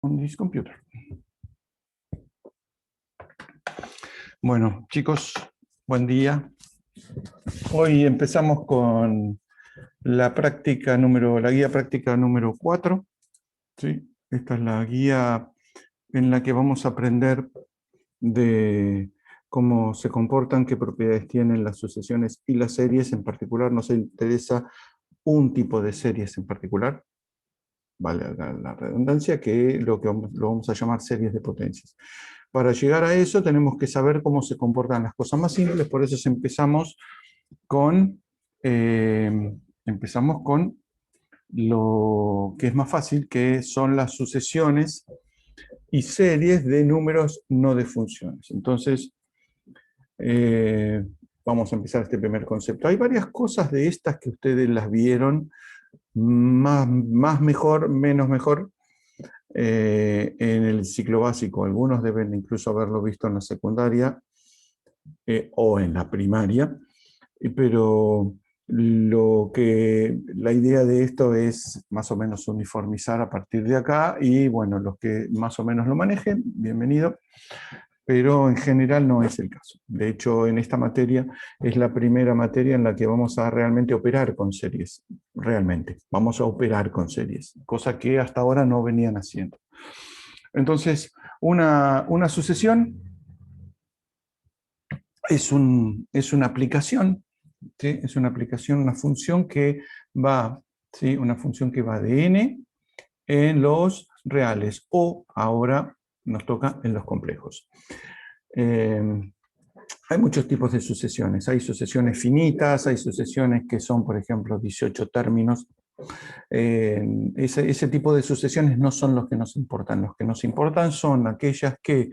on this computer. Bueno, chicos, buen día. Hoy empezamos con la guía práctica número 4. ¿Sí? Esta es la guía en la que vamos a aprender de cómo se comportan, qué propiedades tienen las sucesiones y las series. En particular, nos interesa un tipo de series en particular, vale la redundancia, que lo vamos a llamar series de potencias. Para llegar a eso tenemos que saber cómo se comportan las cosas más simples, por eso empezamos con lo que es más fácil, que son las sucesiones y series de números no de funciones. Entonces, vamos a empezar este primer concepto. Hay varias cosas de estas que ustedes las vieron, más mejor, menos mejor, en el ciclo básico. Algunos deben incluso haberlo visto en la secundaria o en la primaria, pero la idea de esto es más o menos uniformizar a partir de acá, y bueno, los que más o menos lo manejen, bienvenido, pero en general no es el caso. De hecho, en esta materia es la primera materia en la que vamos a realmente operar con series. Realmente, vamos a operar con series, cosa que hasta ahora no venían haciendo. Entonces, una sucesión es una aplicación, ¿sí? Es una aplicación, una función que va, ¿sí? Una función que va de n en los reales, o ahora nos toca en los complejos. Hay muchos tipos de sucesiones. Hay sucesiones finitas, hay sucesiones que son, por ejemplo, 18 términos. Ese tipo de sucesiones no son los que nos importan. Los que nos importan son aquellas que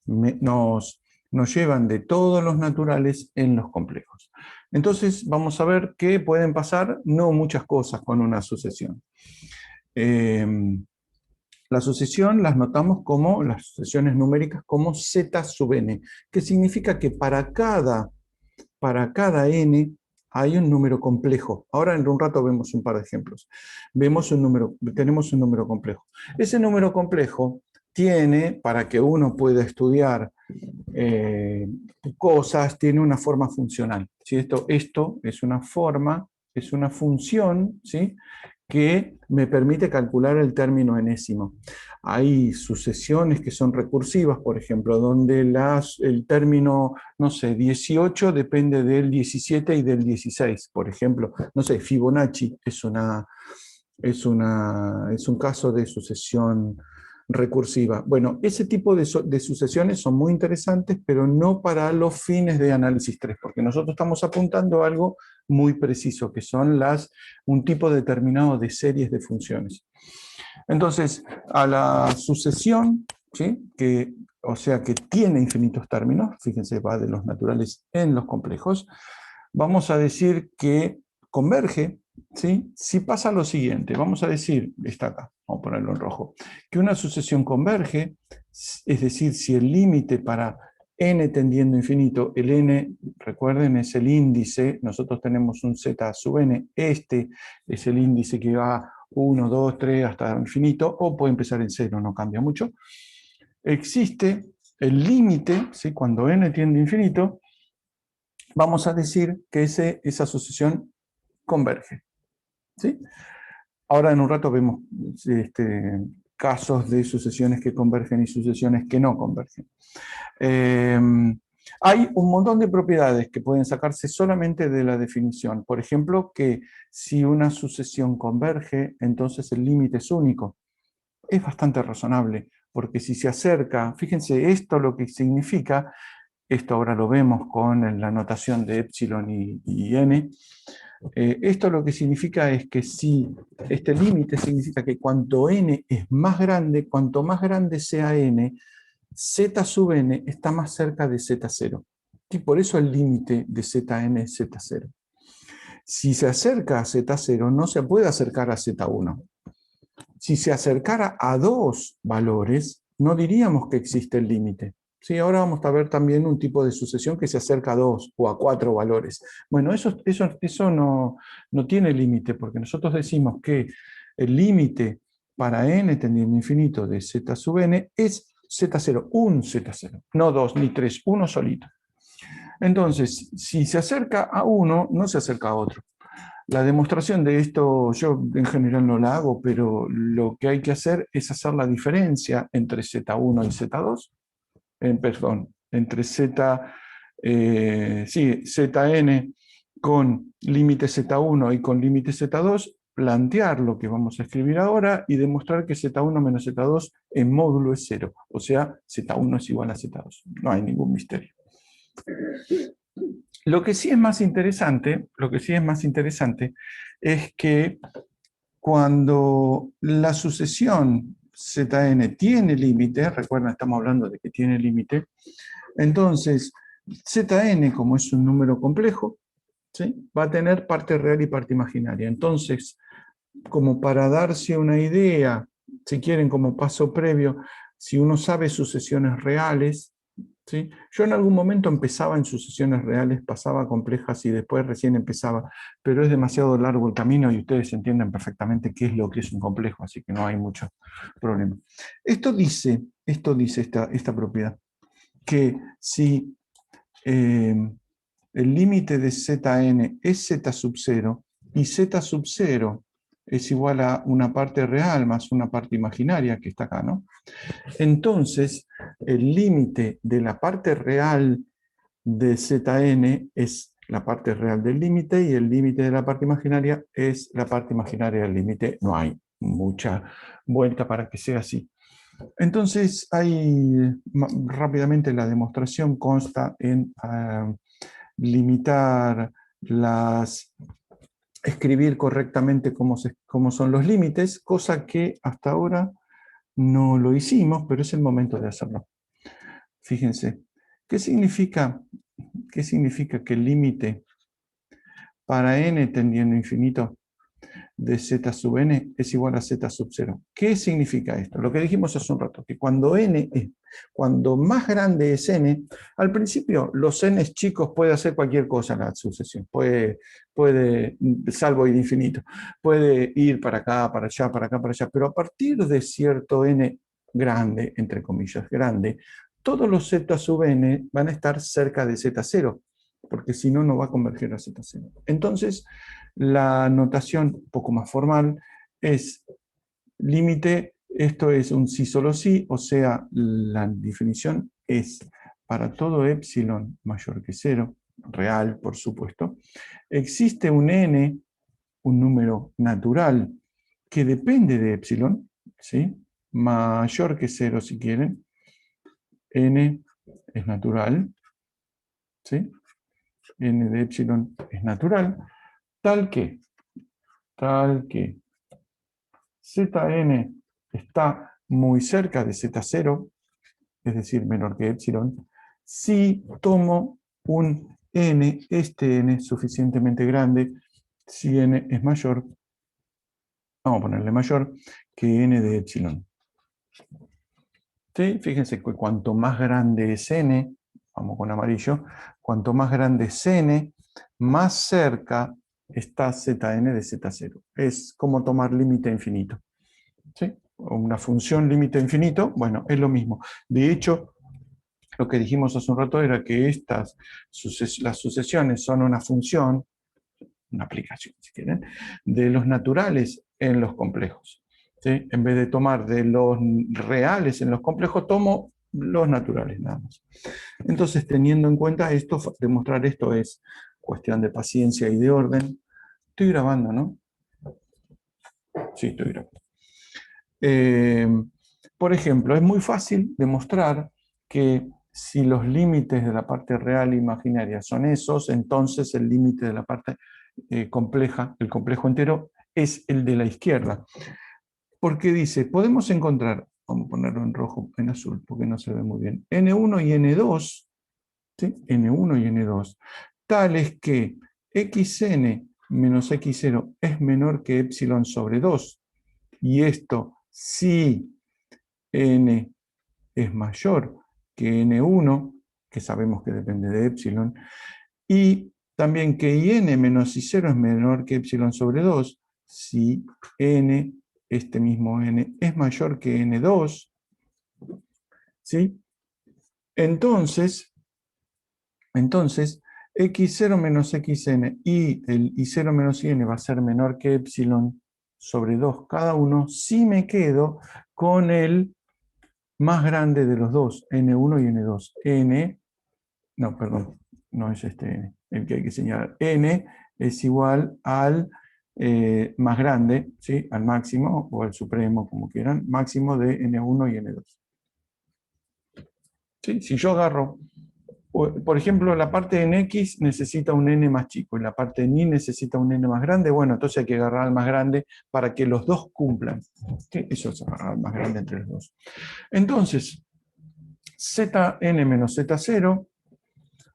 nos llevan de todos los naturales en los complejos. Entonces vamos a ver que pueden pasar no muchas cosas con una sucesión. La sucesión las notamos como las sucesiones numéricas como z sub n, que significa que para cada n hay un número complejo. Ahora en un rato vemos un par de ejemplos. Tenemos un número complejo. Ese número complejo tiene, para que uno pueda estudiar cosas, tiene una forma funcional. ¿Sí? Esto es una forma, es una función, ¿sí? Que me permite calcular el término enésimo. Hay sucesiones que son recursivas, por ejemplo, donde el término, no sé, 18 depende del 17 y del 16, por ejemplo. No sé, Fibonacci es un caso de sucesión recursiva. Bueno, ese tipo de sucesiones son muy interesantes, pero no para los fines de análisis 3, porque nosotros estamos apuntando a algo muy preciso, que son un tipo determinado de series de funciones. Entonces, a la sucesión, ¿sí? O sea que tiene infinitos términos, fíjense, va de los naturales en los complejos, vamos a decir que converge, ¿sí? Si pasa lo siguiente, vamos a decir, está acá, vamos a ponerlo en rojo, que una sucesión converge, es decir, si el límite para n tendiendo a infinito, el n, recuerden, es el índice, nosotros tenemos un z sub n, este es el índice que va 1, 2, 3 hasta infinito, o puede empezar en 0, no cambia mucho. Existe el límite, ¿sí? Cuando n tiende a infinito, vamos a decir que esa sucesión converge. ¿Sí? Ahora en un rato vemos casos de sucesiones que convergen y sucesiones que no convergen. Hay un montón de propiedades que pueden sacarse solamente de la definición. Por ejemplo, que si una sucesión converge, entonces el límite es único. Es bastante razonable, porque si se acerca, fíjense, esto lo que significa, esto ahora lo vemos con la notación de epsilon y n, esto lo que significa es que si este límite significa que cuanto n es más grande, cuanto más grande sea n, z sub n está más cerca de z0. Y por eso el límite de zn es z0. Si se acerca a z0, no se puede acercar a z1. Si se acercara a dos valores, no diríamos que existe el límite. Sí, ahora vamos a ver también un tipo de sucesión que se acerca a 2 o a 4 valores. Bueno, eso no tiene límite, porque nosotros decimos que el límite para n tendiendo a infinito de z sub n es z0, un z0, no 2 ni 3, uno solito. Entonces, si se acerca a uno, no se acerca a otro. La demostración de esto yo en general no la hago, pero lo que hay que hacer es hacer la diferencia entre Z1 y Z2, perdón, entre Zn con límite Z1 y con límite Z2, plantear lo que vamos a escribir ahora y demostrar que Z1 menos Z2 en módulo es 0. O sea, Z1 es igual a Z2. No hay ningún misterio. Lo que sí es más interesante, es que cuando la sucesión Zn tiene límite, recuerden, estamos hablando de que tiene límite, entonces Zn, como es un número complejo, ¿sí?, va a tener parte real y parte imaginaria. Entonces, como para darse una idea, si quieren como paso previo, si uno sabe sucesiones reales, ¿sí? Yo en algún momento empezaba en sucesiones reales, pasaba a complejas y después recién empezaba, pero es demasiado largo el camino y ustedes entienden perfectamente qué es lo que es un complejo, así que no hay mucho problema. Esto dice esta propiedad, que si el límite de Zn es Z sub 0 y Z sub 0 es igual a una parte real más una parte imaginaria, que está acá, ¿no? Entonces, el límite de la parte real de Zn es la parte real del límite y el límite de la parte imaginaria es la parte imaginaria del límite. No hay mucha vuelta para que sea así. Entonces, rápidamente la demostración consta en limitar escribir correctamente cómo son los límites, cosa que hasta ahora no lo hicimos, pero es el momento de hacerlo. Fíjense, ¿qué significa que el límite para n tendiendo a infinito de z sub n es igual a z sub 0? ¿Qué significa esto? Lo que dijimos hace un rato, que cuando más grande es n, al principio los n chicos puede hacer cualquier cosa en la sucesión, puede salvo ir infinito, puede ir para acá, para allá, para acá, para allá, pero a partir de cierto n grande, entre comillas, grande, todos los z sub n van a estar cerca de z0, porque si no, no va a converger a z0. Entonces, la notación un poco más formal es límite, esto es un sí solo sí, o sea, la definición es para todo epsilon mayor que 0, real por supuesto, existe un n, un número natural, que depende de epsilon, ¿sí?, mayor que 0 si quieren, n es natural, ¿sí?, n de epsilon es natural, tal que Zn está muy cerca de Z0, es decir, menor que epsilon, si tomo un n, este n suficientemente grande, si n es mayor, vamos a ponerle mayor, que n de epsilon. ¿Sí? Fíjense que cuanto más grande es n, vamos con amarillo, cuanto más grande es n, más cerca está Zn de Z0. Es como tomar límite infinito. ¿Sí? Una función límite infinito, bueno, es lo mismo. De hecho, lo que dijimos hace un rato era que las sucesiones son una función, una aplicación, si quieren, de los naturales en los complejos. ¿Sí? En vez de tomar de los reales en los complejos, tomo los naturales nada más. Entonces, teniendo en cuenta esto, demostrar esto es cuestión de paciencia y de orden. Estoy grabando, ¿no? Sí, estoy grabando. Por ejemplo, es muy fácil demostrar que si los límites de la parte real e imaginaria son esos, entonces el límite de la parte compleja, el complejo entero, es el de la izquierda. Porque dice, podemos encontrar, vamos a ponerlo en rojo, en azul, porque no se ve muy bien, N1 y N2, ¿sí?, N1 y N2, tales que xn menos x0 es menor que epsilon sobre 2, y esto si n es mayor que n1, que sabemos que depende de epsilon, y también que in menos i0 es menor que epsilon sobre 2, si n este mismo n, es mayor que n2, ¿sí? Entonces, x0 menos xn y el i0 menos in va a ser menor que epsilon sobre 2 cada uno, si me quedo con el más grande de los dos, n1 y n2. No, perdón, no es este n, el que hay que señalar. N es igual al más grande, ¿sí? Al máximo o al supremo, como quieran, máximo de n1 y n2. ¿Sí? Si yo agarro, por ejemplo, la parte en X necesita un n más chico y la parte en Y necesita un n más grande, bueno, entonces hay que agarrar al más grande para que los dos cumplan. ¿Sí? Eso es agarrar al más grande entre los dos. Entonces, Zn menos Z0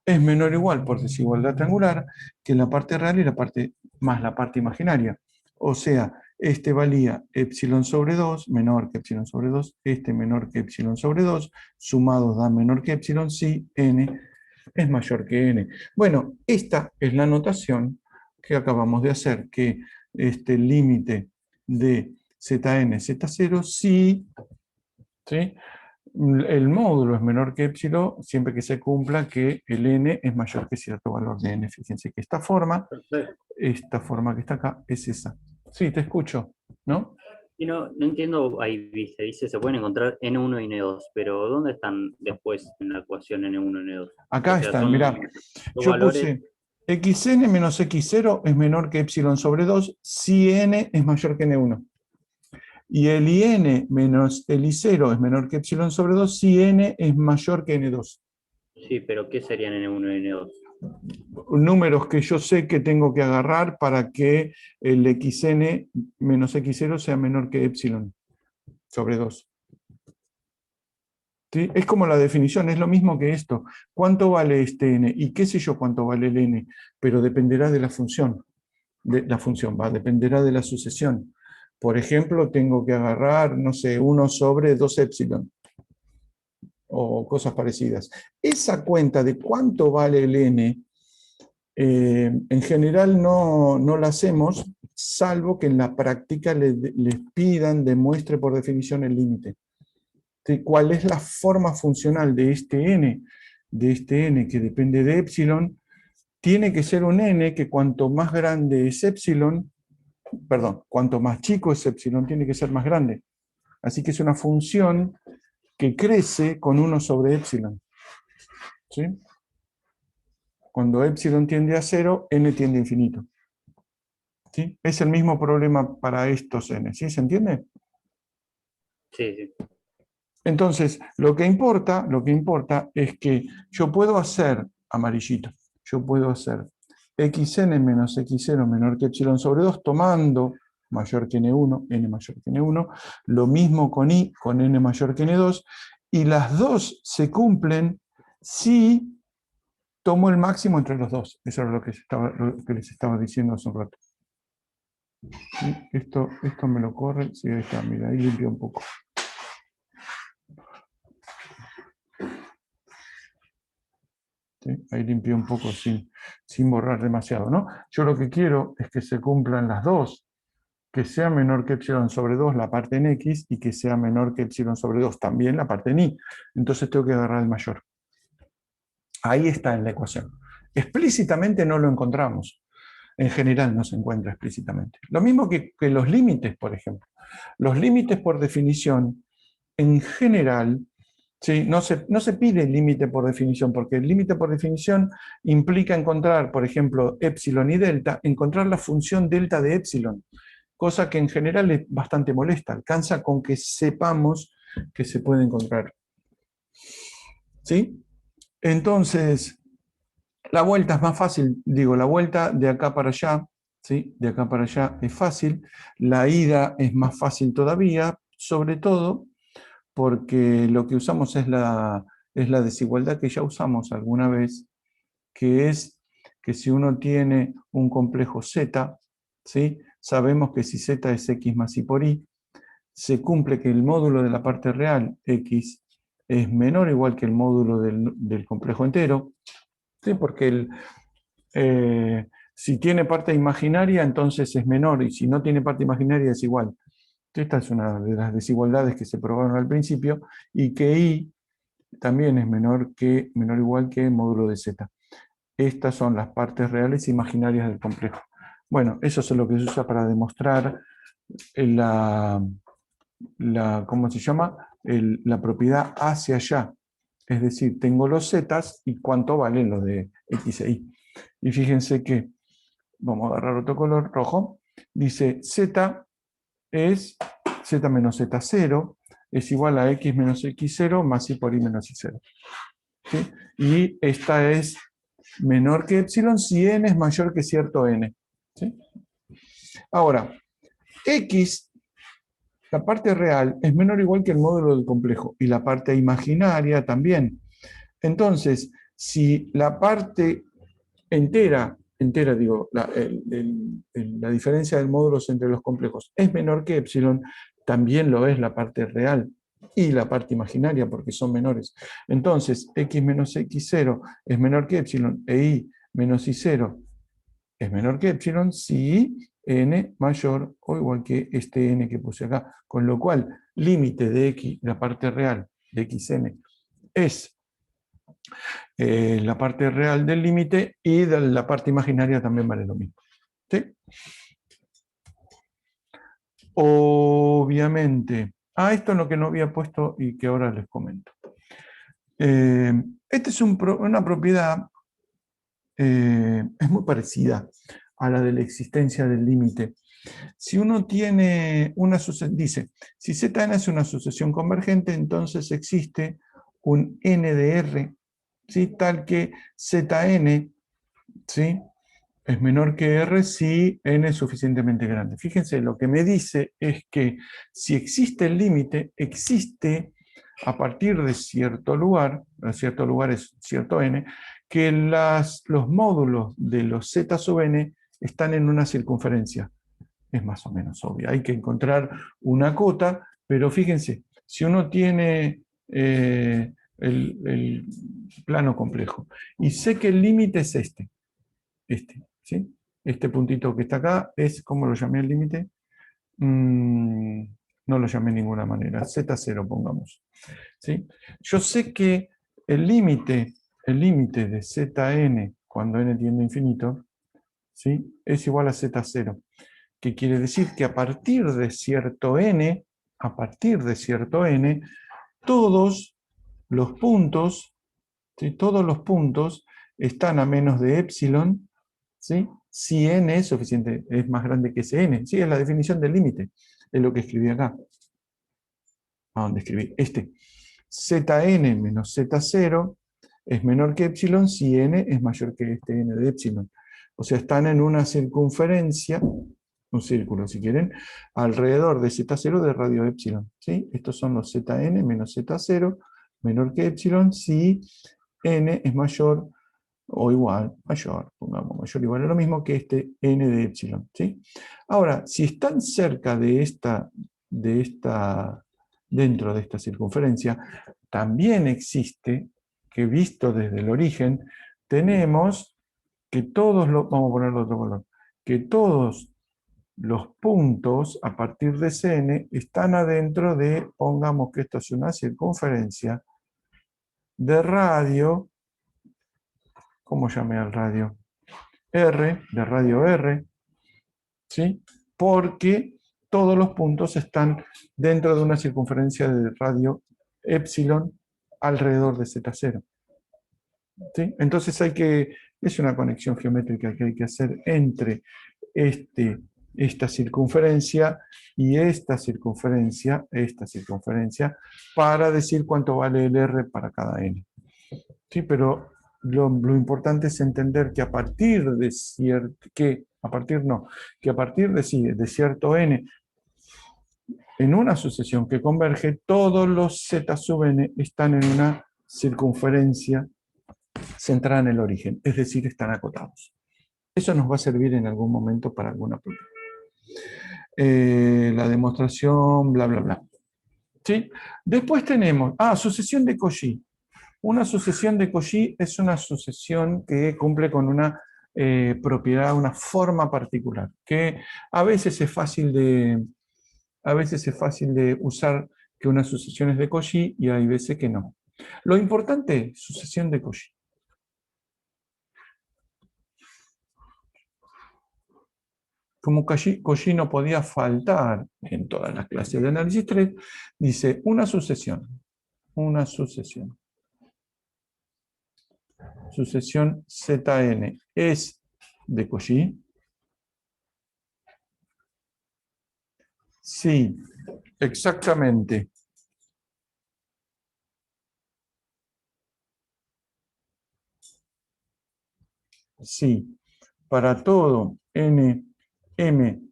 es menor o igual por desigualdad triangular que la parte real y la parte más la parte imaginaria. O sea, este valía epsilon sobre 2, menor que epsilon sobre 2, este menor que epsilon sobre 2, sumados da menor que epsilon si n es mayor que n. Bueno, esta es la notación que acabamos de hacer, que este límite de Zn, Z0, si, ¿sí? El módulo es menor que epsilon siempre que se cumpla que el n es mayor que cierto valor de n. Fíjense que esta forma que está acá, es esa. Sí, te escucho, ¿no? Y no entiendo, ahí dice, se pueden encontrar N1 y N2, pero ¿dónde están después en la ecuación N1 y N2? Acá O sea, están, son mirá. dos Yo valores. puse xn menos x0 es menor que epsilon sobre 2 si n es mayor que n1. Y el in menos el i0 es menor que epsilon sobre 2 si n es mayor que n2. Sí, pero ¿qué serían N1 y N2? Números que yo sé que tengo que agarrar para que el xn menos x0 sea menor que epsilon sobre 2. ¿Sí? Es como la definición, es lo mismo que esto. ¿Cuánto vale este n? Y qué sé yo cuánto vale el n, pero dependerá de la función. Dependerá de la sucesión. Por ejemplo, tengo que agarrar, no sé, 1 sobre 2 epsilon o cosas parecidas. Esa cuenta de cuánto vale el n, en general no la hacemos, salvo que en la práctica les pidan, demuestre por definición el límite. ¿Cuál es la forma funcional de este n? De este n que depende de epsilon, tiene que ser un n que cuanto más grande es epsilon, perdón, cuanto más chico es epsilon, tiene que ser más grande. Así que es una función que crece con 1 sobre epsilon. ¿Sí? Cuando epsilon tiende a 0, n tiende a infinito. ¿Sí? Es el mismo problema para estos n. ¿Sí? ¿Se entiende? Sí, sí. Entonces, lo que importa es que yo puedo hacer, amarillito, yo puedo hacer xn menos x0 menor que epsilon sobre 2 tomando mayor que n1, n mayor que n1, lo mismo con i, con n mayor que n2, y las dos se cumplen si tomo el máximo entre los dos. Eso es lo que les estaba diciendo hace un rato. ¿Sí? Esto me lo corre, sí, ahí está, mira, ahí limpio un poco. ¿Sí? Ahí limpié un poco sin borrar demasiado, ¿no? Yo lo que quiero es que se cumplan las dos, que sea menor que epsilon sobre 2 la parte en x y que sea menor que epsilon sobre 2 también la parte en y. Entonces tengo que agarrar el mayor. Ahí está en la ecuación. Explícitamente no lo encontramos. En general no se encuentra explícitamente. Lo mismo que los límites, por ejemplo. Los límites por definición, en general, ¿sí? No se pide límite por definición, porque el límite por definición implica encontrar, por ejemplo, epsilon y delta, encontrar la función delta de epsilon, cosa que en general es bastante molesta. Alcanza con que sepamos que se puede encontrar. ¿Sí? Entonces, la vuelta es más fácil, digo, la vuelta de acá para allá, ¿sí? De acá para allá es fácil, la ida es más fácil todavía, sobre todo porque lo que usamos es la desigualdad que ya usamos alguna vez, que es que si uno tiene un complejo Z, ¿sí? Sabemos que si Z es X más Y por Y, se cumple que el módulo de la parte real, X, es menor o igual que el módulo del complejo entero, ¿sí? Porque si tiene parte imaginaria, entonces es menor, y si no tiene parte imaginaria es igual. Esta es una de las desigualdades que se probaron al principio, y que I también es menor o igual que el módulo de Z. Estas son las partes reales e imaginarias del complejo. Bueno, eso es lo que se usa para demostrar ¿cómo se llama? La propiedad hacia allá. Es decir, tengo los zetas y cuánto valen los de X e Y. Y fíjense que, vamos a agarrar otro color rojo, dice Z es Z menos Z0 es igual a X menos X0 más Y por Y menos Y0. ¿Sí? Y esta es menor que epsilon si n es mayor que cierto n. ¿Sí? Ahora, X, la parte real, es menor o igual que el módulo del complejo, y la parte imaginaria también. Entonces, si la parte entera digo, la diferencia de módulos entre los complejos es menor que epsilon, también lo es la parte real y la parte imaginaria, porque son menores. Entonces, x menos x0 es menor que epsilon, e y menos y0 es menor que epsilon si n mayor o igual que este n que puse acá. Con lo cual, límite de x, la parte real de xn, es la parte real del límite, y de la parte imaginaria también vale lo mismo. ¿Sí? Obviamente, esto es lo que no había puesto y que ahora les comento. Esta es una propiedad, es muy parecida a la de la existencia del límite. Si uno tiene una sucesión, dice, si Zn es una sucesión convergente, entonces existe un n de R, ¿sí? Tal que Zn, ¿sí?, es menor que R si n es suficientemente grande. Fíjense, lo que me dice es que si existe el límite, existe a partir de cierto lugar es cierto n, que los módulos de los z sub n están en una circunferencia. Es más o menos obvio. Hay que encontrar una cota, pero fíjense, si uno tiene el plano complejo y sé que el límite es este, ¿sí? Este puntito que está acá es, ¿cómo lo llamé el límite? No lo llamé de ninguna manera, Z0 pongamos. ¿Sí? Yo sé que el límite de Zn cuando n tiende a infinito, ¿sí?, es igual a Z0, que quiere decir que a partir de cierto n, todos los puntos, ¿sí?, todos los puntos están a menos de epsilon, ¿sí?, si n es suficiente, es más grande que ese n. ¿Sí? Es la definición del límite, es lo que escribí acá. ¿A dónde escribí? Zn menos Z0 es menor que epsilon si n es mayor que este n de epsilon. O sea, están en una circunferencia, un círculo si quieren, alrededor de Z0 de radio epsilon. ¿Sí? Estos son los Zn menos Z0 menor que epsilon si n es mayor o igual, pongamos mayor o igual a lo mismo que este n de epsilon. ¿Sí? Ahora, si están cerca dentro de esta circunferencia, también existe, que visto desde el origen, tenemos que vamos a ponerlo otro color, que todos los puntos a partir de Cn están adentro de, pongamos que esto es una circunferencia de radio, ¿cómo llamé al radio? R, de radio R, ¿sí? Porque todos los puntos están dentro de una circunferencia de radio epsilon alrededor de Z0. ¿Sí? Entonces es una conexión geométrica que hay que hacer entre esta circunferencia y esta circunferencia, para decir cuánto vale el R para cada n. ¿Sí? Pero lo importante es entender que a partir de cierto n, en una sucesión que converge, todos los z sub n están en una circunferencia centrada en el origen, es decir, están acotados. Eso nos va a servir en algún momento para alguna prueba. La demostración, bla, bla, bla. ¿Sí? Después tenemos, sucesión de Cauchy. Una sucesión de Cauchy es una sucesión que cumple con una propiedad, una forma particular, que a veces es fácil A veces es fácil de usar que una sucesión es de Cauchy y hay veces que no. Lo importante, sucesión de Cauchy. Como Cauchy no podía faltar en todas las clases de análisis 3, dice una sucesión, sucesión Zn es de Cauchy. Sí, exactamente. Sí, para todo n, m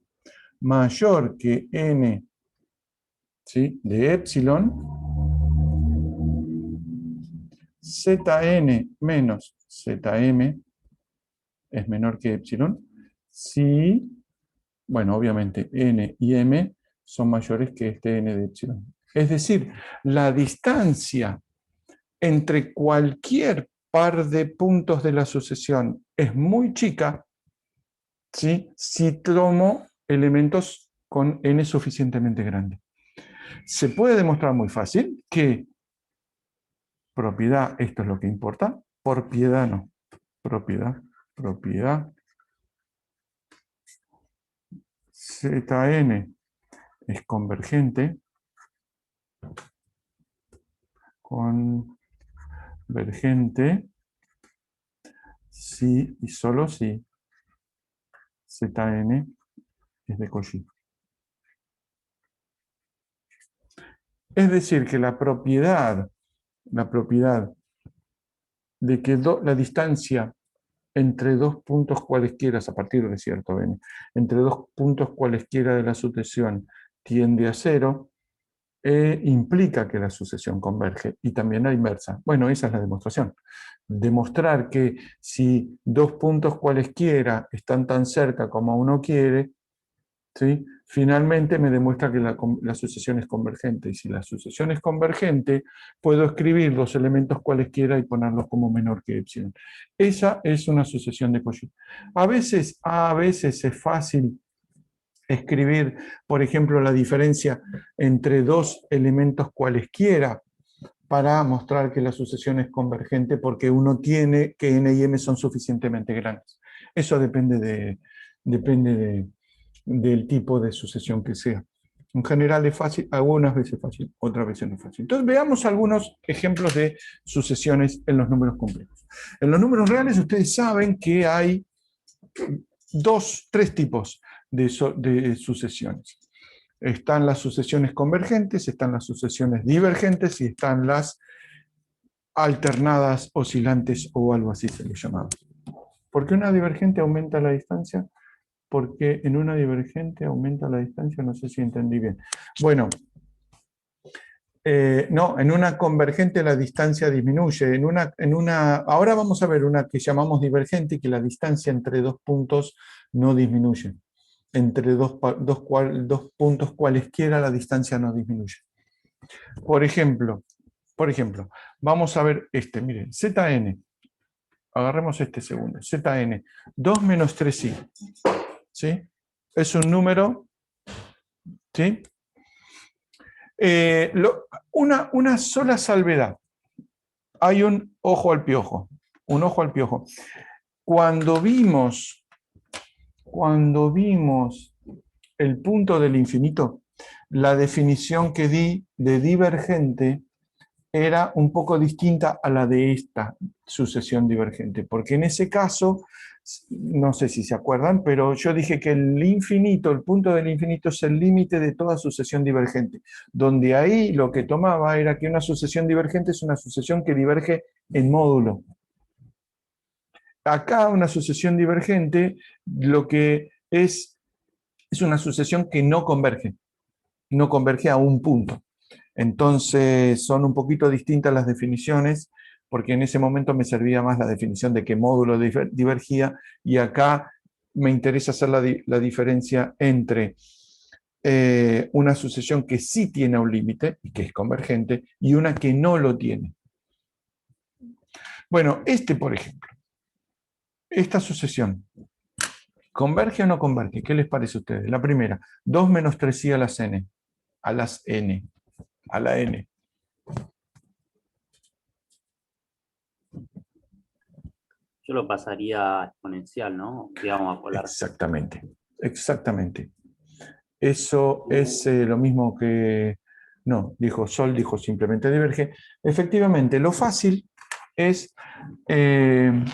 mayor que n, ¿sí?, de epsilon, Zn menos Zm es menor que epsilon, si, bueno, obviamente n y m son mayores que este n de epsilon. Es decir, la distancia entre cualquier par de puntos de la sucesión es muy chica, ¿sí?, si tomo elementos con n suficientemente grande. Se puede demostrar muy fácil que propiedad, esto es lo que importa, propiedad no, propiedad, Zn es convergente si y solo si Zn es de Cauchy. Es decir, que la propiedad de que la distancia entre dos puntos cualesquiera, a partir de cierto n, entre dos puntos cualesquiera de la sucesión tiende a 0, implica que la sucesión converge, y también la inversa. Bueno, esa es la demostración. Demostrar que si dos puntos cualesquiera están tan cerca como uno quiere, ¿sí?, finalmente me demuestra que la sucesión es convergente. Y si la sucesión es convergente, puedo escribir los elementos cualesquiera y ponerlos como menor que epsilon. Esa es una sucesión de Cauchy. A veces es fácil escribir, por ejemplo, la diferencia entre dos elementos cualesquiera para mostrar que la sucesión es convergente porque uno tiene que n y m son suficientemente grandes. Eso depende del tipo de sucesión que sea. En general es fácil, algunas veces es fácil, otras veces no es fácil. Entonces veamos algunos ejemplos de sucesiones en los números complejos. En los números reales ustedes saben que hay tres tipos de sucesiones. Están las sucesiones convergentes, están las sucesiones divergentes y están las alternadas, oscilantes o algo así se les llamaba. ¿Por qué una divergente aumenta la distancia? Porque en una divergente aumenta la distancia, no sé si entendí bien. Bueno, no, en una convergente la distancia disminuye. Ahora vamos a ver una que llamamos divergente y que la distancia entre dos puntos no disminuye. Entre dos puntos cualesquiera la distancia no disminuye. Por ejemplo, vamos a ver miren, Zn, agarremos este segundo, Zn, 2 menos 3i, ¿sí? Es un número, ¿sí? Una sola salvedad. Hay un ojo al piojo. Cuando vimos el punto del infinito, la definición que di de divergente era un poco distinta a la de esta sucesión divergente, porque en ese caso, no sé si se acuerdan, pero yo dije que el punto del infinito es el límite de toda sucesión divergente, donde ahí lo que tomaba era que una sucesión divergente es una sucesión que diverge en módulo. Acá una sucesión divergente lo que es una sucesión que no converge a un punto. Entonces son un poquito distintas las definiciones, porque en ese momento me servía más la definición de qué módulo divergía, y acá me interesa hacer la diferencia entre una sucesión que sí tiene un límite y que es convergente, y una que no lo tiene. Bueno, por ejemplo, esta sucesión, ¿converge o no converge? ¿Qué les parece a ustedes? La primera, 2 menos 3i a la n. a las n, a la n. Yo lo pasaría a exponencial, ¿no? Digamos, a polar. Exactamente, exactamente. Eso es lo mismo que... No, dijo Sol, dijo simplemente diverge. Efectivamente, lo fácil es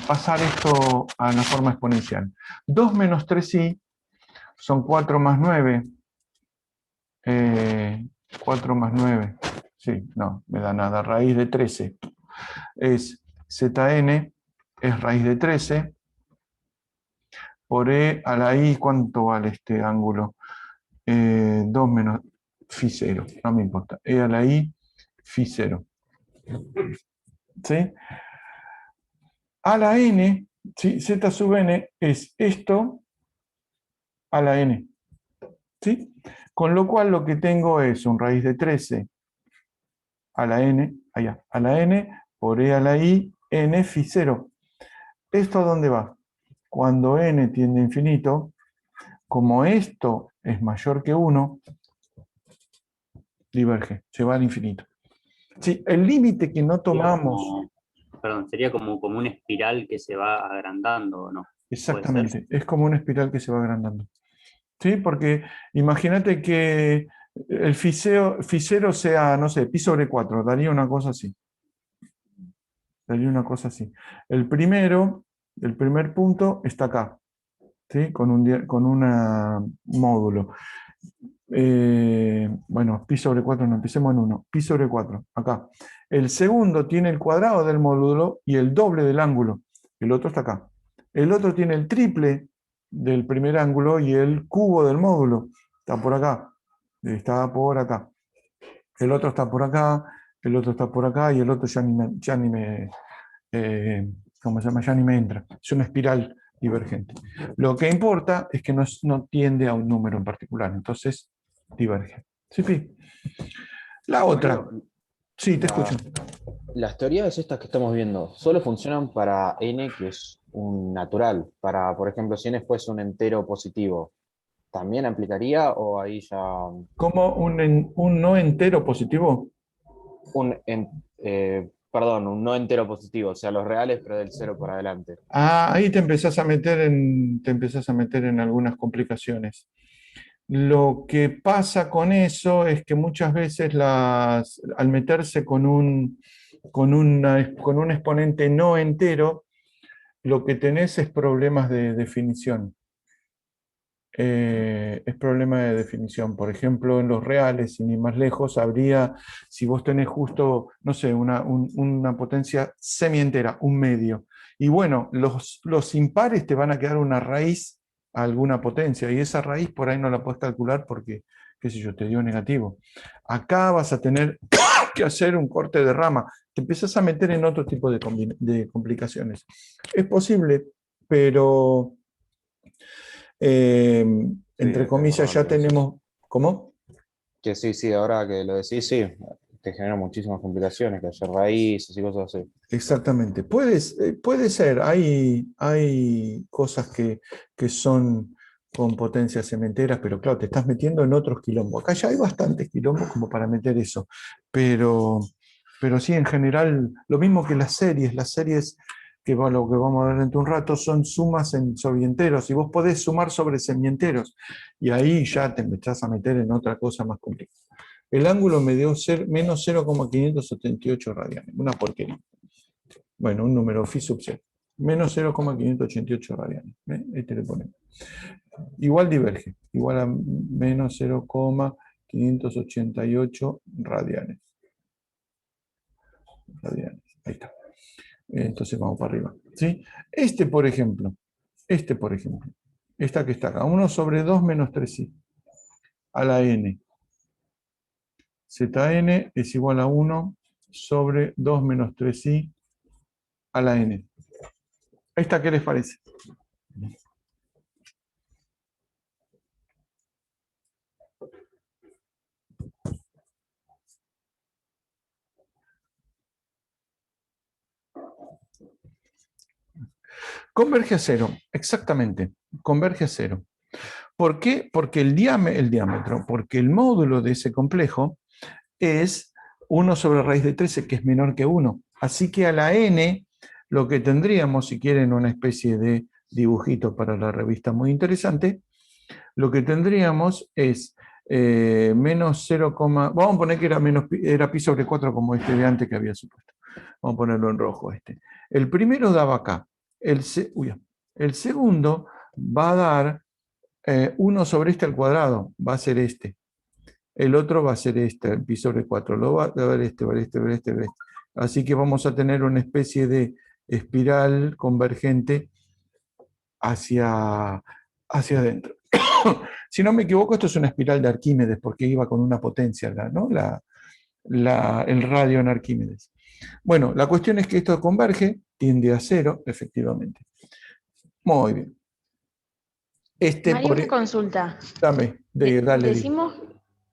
pasar esto a la forma exponencial. 2 menos 3i son 4 más 9. 4 más 9. Sí, no, me da nada. Raíz de 13 es zn, es raíz de 13. Por e a la i, ¿cuánto vale este ángulo? 2 menos phi 0, no me importa. E a la i, phi 0. ¿Sí? A la n, ¿sí? Z sub n es esto a la n. ¿Sí? Con lo cual lo que tengo es un raíz de 13 a la n, allá, a la n por e a la i, n phi 0. ¿Esto a dónde va? Cuando n tiende a infinito, como esto es mayor que 1, diverge, se va al infinito. Sí, el límite que no Sería tomamos, como, perdón, sería como una espiral que se va agrandando, ¿o no? ¿Puede ser? exactamente, es como una espiral que se va agrandando. ¿Sí? Porque imagínate que el fisero sea, no sé, pi sobre 4, daría una cosa así. Daría una cosa así. El primer punto está acá, ¿sí? Con un módulo. Bueno, pi sobre 4, no, empecemos en 1. Pi sobre 4, acá. El segundo tiene el cuadrado del módulo y el doble del ángulo. El otro está acá. El otro tiene el triple del primer ángulo y el cubo del módulo. Está por acá. Está por acá. El otro está por acá, el otro está por acá y el otro ¿cómo se llama? Ya ni me entra. Es una espiral divergente. Lo que importa es que no tiende a un número en particular, entonces diverge. ¿Sí, Pi? La otra. Mario, Sí, te escucho. la- las teorías estas que estamos viendo solo funcionan para n, que es un natural. Para, por ejemplo, si n fuese un entero positivo, ¿también aplicaría o ahí ya ¿Como un no entero positivo? perdón, un no entero positivo, o sea, los reales, pero del cero para adelante? Ah, ahí te empezás a meter en algunas complicaciones. Lo que pasa con eso es que muchas veces al meterse con un exponente no entero, lo que tenés es problemas de definición. Es problema de definición. Por ejemplo, en los reales, sin ir más lejos, habría, si vos tenés justo, no sé, una potencia semientera, un medio. Y bueno, los impares te van a quedar una raíz a alguna potencia, y esa raíz por ahí no la puedes calcular porque, qué sé yo, te dio negativo. Acá vas a tener que hacer un corte de rama. Te empiezas a meter en otro tipo de complicaciones. Es posible, pero eh, Sí, entre es comillas, verdad ya lo que decís. tenemos, ¿cómo? Que sí, sí, ahora que lo decís, sí, te genera muchísimas complicaciones, que hacer raíces y cosas así. Exactamente. Puede ser, hay cosas que son con potencias cementeras, pero claro, te estás metiendo en otros quilombos. Acá ya hay bastantes quilombos como para meter eso, pero, pero sí, en general, lo mismo que las series lo que vamos a ver dentro de un rato, son sumas en sobreenteros, y vos podés sumar sobre semienteros, y ahí ya te empezás a meter en otra cosa más compleja. El ángulo me dio menos 0,578 radianes, una porquería. Bueno, un número phi sub 0. Menos 0,588 radianes. Este le ponemos. Igual diverge. Igual a menos 0,588 radianes. Ahí está. Entonces vamos para arriba. ¿Sí? Este, por ejemplo, esta que está acá, 1 sobre 2 menos 3i a la n. Zn es igual a 1 sobre 2 menos 3i a la n. ¿Esta qué les parece? Converge a cero, exactamente, converge a cero. ¿Por qué? Porque el diámetro, porque el módulo de ese complejo es 1 sobre raíz de 13, que es menor que 1. Así que a la n, lo que tendríamos, si quieren una especie de dibujito para la revista muy interesante, lo que tendríamos es menos 0, vamos a poner que era pi sobre 4 como este de antes que había supuesto. Vamos a ponerlo en rojo este. El primero daba acá. El segundo va a dar 1 sobre este al cuadrado, va a ser este. El otro va a ser este, el pi sobre 4. Lo va a ver este, ver este, ver este, ver este. Así que vamos a tener una especie de espiral convergente hacia adentro. Si no me equivoco, esto es una espiral de Arquímedes, porque iba con una potencia, ¿no? El radio en Arquímedes. Bueno, la cuestión es que esto converge, tiende a 0, efectivamente. Muy bien. Mario, una consulta. Dale.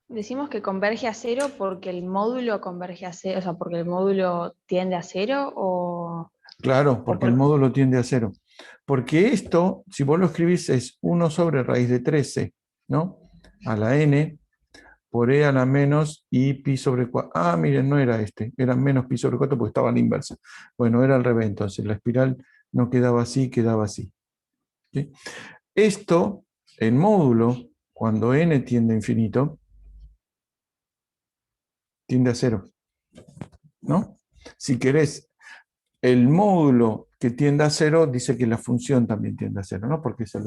Decimos que converge a 0 porque el módulo converge a 0, o sea, porque el módulo tiende a 0 o... Claro, porque el módulo tiende a 0. Porque esto, si vos lo escribís, es 1 sobre raíz de 13, ¿no? A la n por e a la menos y pi sobre 4. Ah, miren, no era este, era menos pi sobre 4 porque estaba a la inversa. Bueno, era al revés, entonces la espiral no quedaba así, quedaba así. ¿Sí? Esto, en módulo, cuando n tiende a infinito, tiende a 0. ¿No? Si querés, el módulo que tiende a 0 dice que la función también tiende a 0, ¿no? Porque es el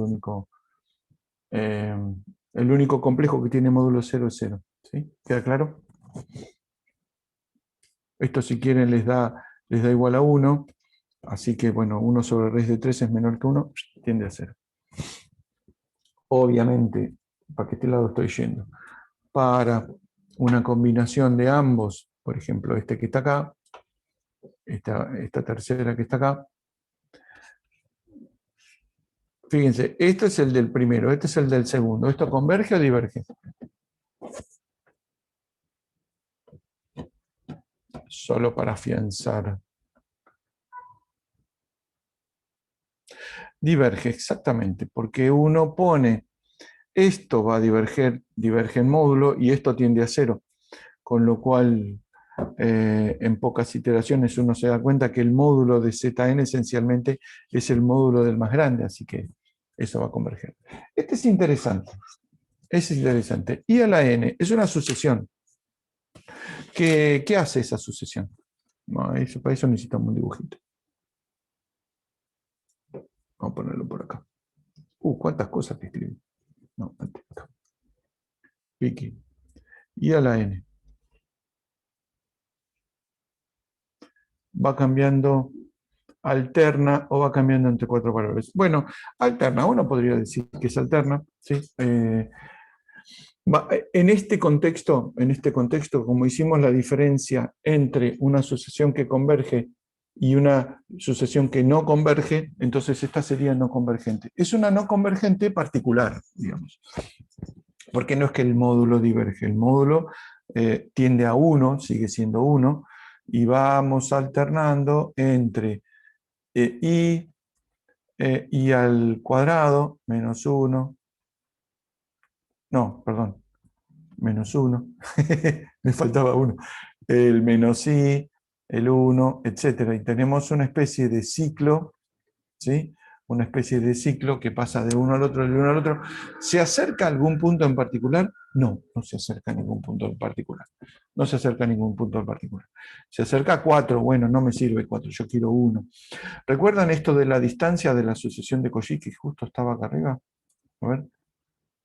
único complejo que tiene módulo 0 es 0. ¿Sí? ¿Queda claro? Esto, si quieren, les da igual a 1. Así que, bueno, 1 sobre raíz de 3 es menor que 1, tiende a 0. Obviamente, ¿para qué lado estoy yendo? Para una combinación de ambos, por ejemplo, este que está acá, esta tercera que está acá. Fíjense, este es el del primero, este es el del segundo. ¿Esto converge o diverge? Solo para afianzar. Diverge, exactamente, porque uno pone, esto va a diverge en módulo y esto tiende a 0, con lo cual en pocas iteraciones uno se da cuenta que el módulo de Zn esencialmente es el módulo del más grande, así que eso va a converger. Este es interesante. Es interesante. Y a la n es una sucesión. ¿Qué hace esa sucesión? No, para eso necesitamos un dibujito. Vamos a ponerlo por acá. ¿Cuántas cosas que escribí? No, acá. Piqui. Y a la n. Va cambiando, alterna o va cambiando entre 4 valores. Bueno, alterna, uno podría decir que es alterna, ¿sí? En este contexto, como hicimos la diferencia entre una sucesión que converge y una sucesión que no converge, entonces esta sería no convergente. Es una no convergente particular, digamos. Porque no es que el módulo diverge, el módulo tiende a 1, sigue siendo 1, y vamos alternando entre i al cuadrado menos 1, no, perdón, menos 1, me faltaba 1, el menos i, el 1, etc. Y tenemos una especie de ciclo, ¿sí? Una especie de ciclo que pasa de uno al otro, de uno al otro. ¿Se acerca a algún punto en particular? No, no se acerca a ningún punto en particular. No se acerca a ningún punto en particular. Se acerca a 4, bueno, no me sirve 4, yo quiero 1. ¿Recuerdan esto de la distancia de la sucesión de Cauchy, que justo estaba acá arriba? A ver.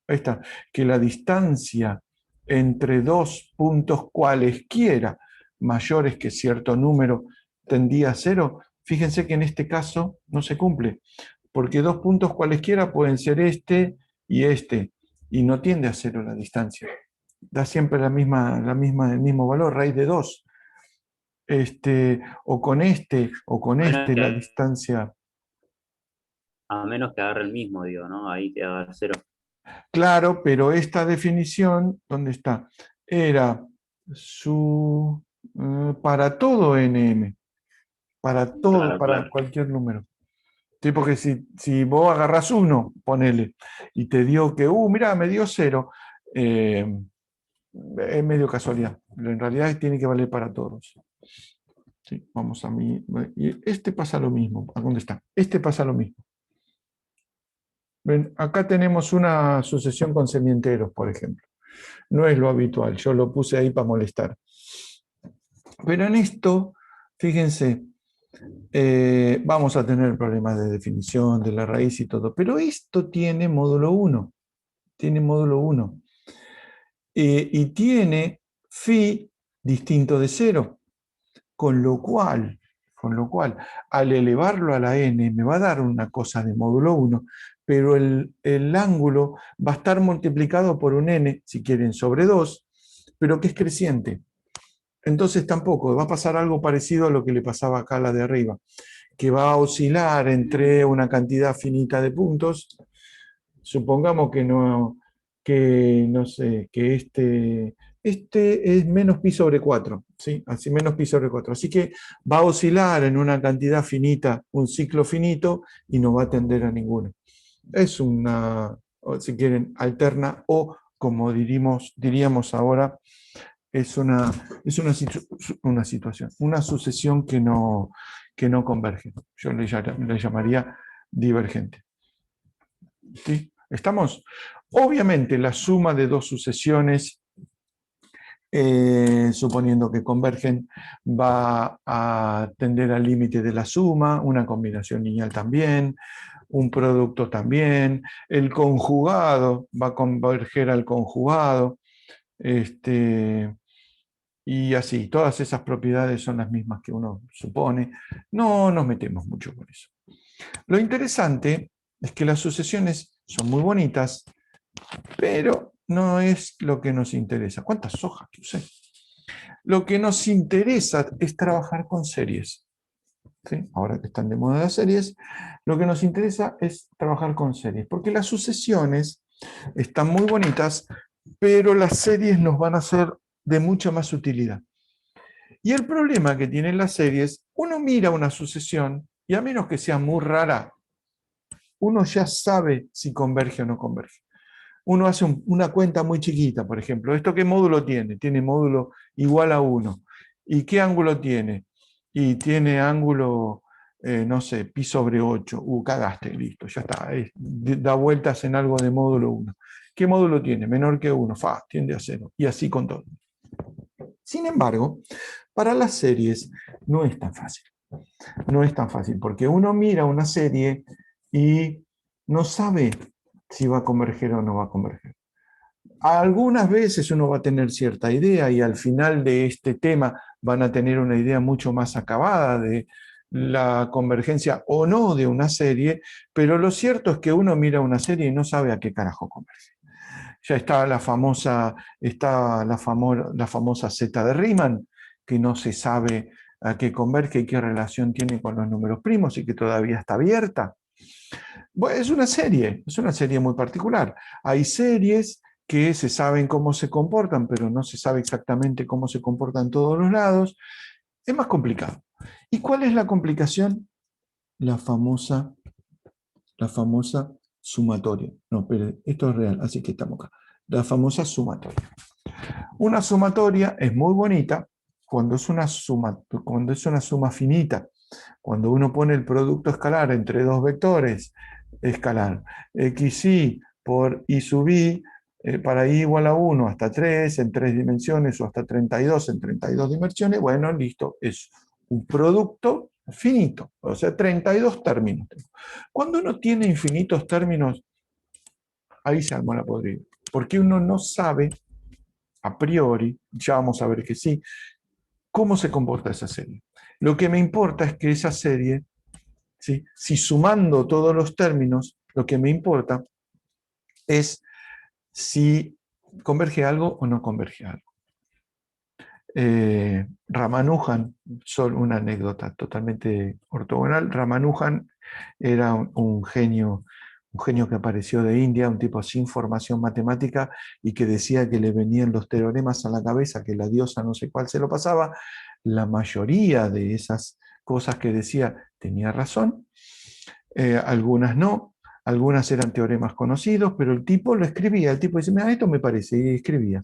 Ahí está. Que la distancia entre dos puntos cualesquiera mayores que cierto número tendía a 0, fíjense que en este caso no se cumple, porque dos puntos cualesquiera pueden ser este, y no tiende a 0 la distancia. Da siempre el mismo valor, raíz de 2. O con la distancia. A menos que agarre el mismo, digo, ¿no? Ahí te agarra 0. Claro, pero esta definición, ¿dónde está? Era para todo nm, para todo, Claro, para claro. cualquier número. ¿Sí? Porque si vos agarrás 1, ponele, y te dio que, mirá, me dio 0, es medio casualidad. Pero en realidad tiene que valer para todos. Sí, vamos a mí. Y este pasa lo mismo. ¿A dónde está? Este pasa lo mismo. Ven, acá tenemos una sucesión con semienteros, por ejemplo. No es lo habitual, yo lo puse ahí para molestar. Pero en esto, fíjense, vamos a tener problemas de definición de la raíz y todo, pero esto tiene módulo 1. Tiene módulo 1. Y tiene phi distinto de 0. Con lo cual, al elevarlo a la n, me va a dar una cosa de módulo 1, pero el ángulo va a estar multiplicado por un n, si quieren, sobre 2, pero que es creciente. Entonces tampoco, va a pasar algo parecido a lo que le pasaba acá a la de arriba, que va a oscilar entre una cantidad finita de puntos. Supongamos que no sé, que este es menos pi sobre 4, ¿sí? Así menos pi sobre 4. Así que va a oscilar en una cantidad finita, un ciclo finito, y no va a tender a ninguno. Es una, si quieren, alterna, o como diríamos ahora, es una situación, una sucesión que no converge. Yo le llamaría divergente. ¿Sí? ¿Estamos? Obviamente la suma de dos sucesiones, suponiendo que convergen, va a tender al límite de la suma, una combinación lineal también, un producto también, el conjugado va a converger al conjugado, y así, todas esas propiedades son las mismas que uno supone. No nos metemos mucho con eso. Lo interesante es que las sucesiones son muy bonitas, pero no es lo que nos interesa. ¿Cuántas hojas que usé? Lo que nos interesa es trabajar con series. ¿Sí? Ahora que están de moda las series, lo que nos interesa es trabajar con series, porque las sucesiones están muy bonitas, pero las series nos van a ser de mucha más utilidad. Y el problema que tienen las series, uno mira una sucesión y a menos que sea muy rara, uno ya sabe si converge o no converge. Uno hace una cuenta muy chiquita, por ejemplo. ¿Esto qué módulo tiene? Tiene módulo igual a 1. ¿Y qué ángulo tiene? Y tiene ángulo, no sé, pi sobre 8. Cagaste, listo, ya está. Da vueltas en algo de módulo 1. ¿Qué módulo tiene? Menor que 1. Tiende a 0. Y así con todo. Sin embargo, para las series no es tan fácil. No es tan fácil, porque uno mira una serie y no sabe si va a converger o no va a converger. Algunas veces uno va a tener cierta idea y al final de este tema van a tener una idea mucho más acabada de la convergencia o no de una serie, pero lo cierto es que uno mira una serie y no sabe a qué carajo converge. Ya está la famosa Z de Riemann, que no se sabe a qué converge y qué relación tiene con los números primos y que todavía está abierta. Bueno, es una serie muy particular. Hay series que se saben cómo se comportan, pero no se sabe exactamente cómo se comportan en todos los lados. Es más complicado. ¿Y cuál es la complicación? La famosa sumatoria. No, pero esto es real, así que estamos acá. La famosa sumatoria. Una sumatoria es muy bonita cuando es una suma finita. Cuando uno pone el producto escalar entre dos vectores, escalar, xy por y sub i, para i igual a 1 hasta 3 en 3 dimensiones o hasta 32 en 32 dimensiones, bueno, listo, es un producto finito, o sea, 32 términos. Cuando uno tiene infinitos términos, ahí se arma la podrida, porque uno no sabe, a priori, ya vamos a ver que sí, cómo se comporta esa serie. Lo que me importa es que esa serie, ¿sí? Si sumando todos los términos, lo que me importa es si converge algo o no converge algo. Ramanujan, solo una anécdota totalmente ortogonal, Ramanujan era un genio que apareció de India, un tipo sin formación matemática y que decía que le venían los teoremas a la cabeza, que la diosa no sé cuál se lo pasaba. La mayoría de esas cosas que decía tenía razón. algunas no, algunas eran teoremas conocidos, pero el tipo lo escribía, el tipo dice, mira, esto me parece, y escribía.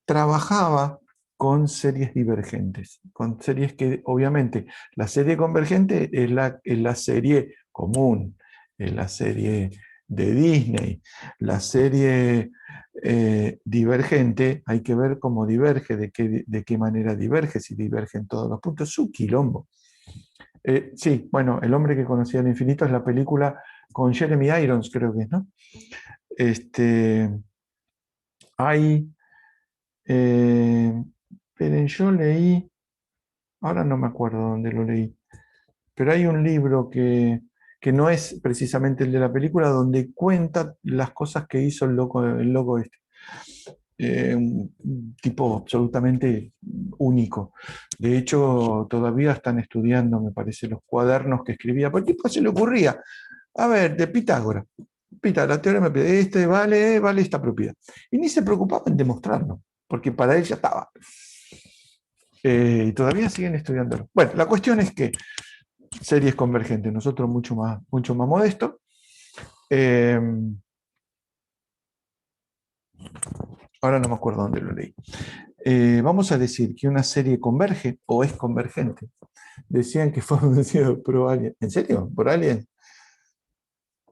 Trabajaba con series divergentes, con series que obviamente la serie convergente es la serie común, es la serie de Disney. La serie divergente, hay que ver cómo diverge, de qué manera diverge, si diverge en todos los puntos, es un quilombo. Sí, bueno, El hombre que conocía el infinito es la película con Jeremy Irons, creo que es, ¿no? Hay... pero yo leí, ahora no me acuerdo dónde lo leí, pero hay un libro que no es precisamente el de la película, donde cuenta las cosas que hizo el loco este. Un tipo absolutamente único. De hecho, todavía están estudiando, me parece, los cuadernos que escribía, porque el tipo se le ocurría, a ver, de Pitágoras, la teorema de este vale esta propiedad. Y ni se preocupaba en demostrarlo, porque para él ya estaba. Y todavía siguen estudiándolo. Bueno, la cuestión es que series convergentes, nosotros mucho más modesto. Ahora no me acuerdo dónde lo leí. Vamos a decir que una serie converge o es convergente. Decían que fue producido por Alien. ¿En serio? ¿Por Alien?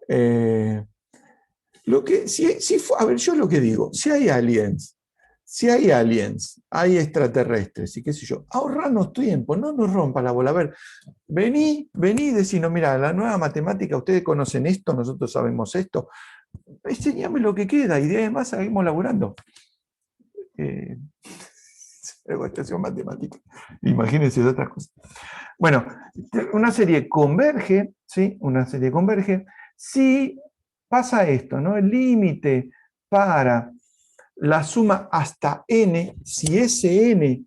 A ver, yo lo que digo, si hay aliens, hay extraterrestres y qué sé yo, ahorrarnos tiempo, no nos rompa la bola. A ver, vení y decinos, mira, la nueva matemática, ustedes conocen esto, nosotros sabemos esto, enseñame lo que queda y de ahí más seguimos laburando. Ecuación matemática. Imagínense de otras cosas. Bueno, una serie converge, ¿sí? Una serie converge si pasa esto, ¿no? El límite para la suma hasta n, si ese n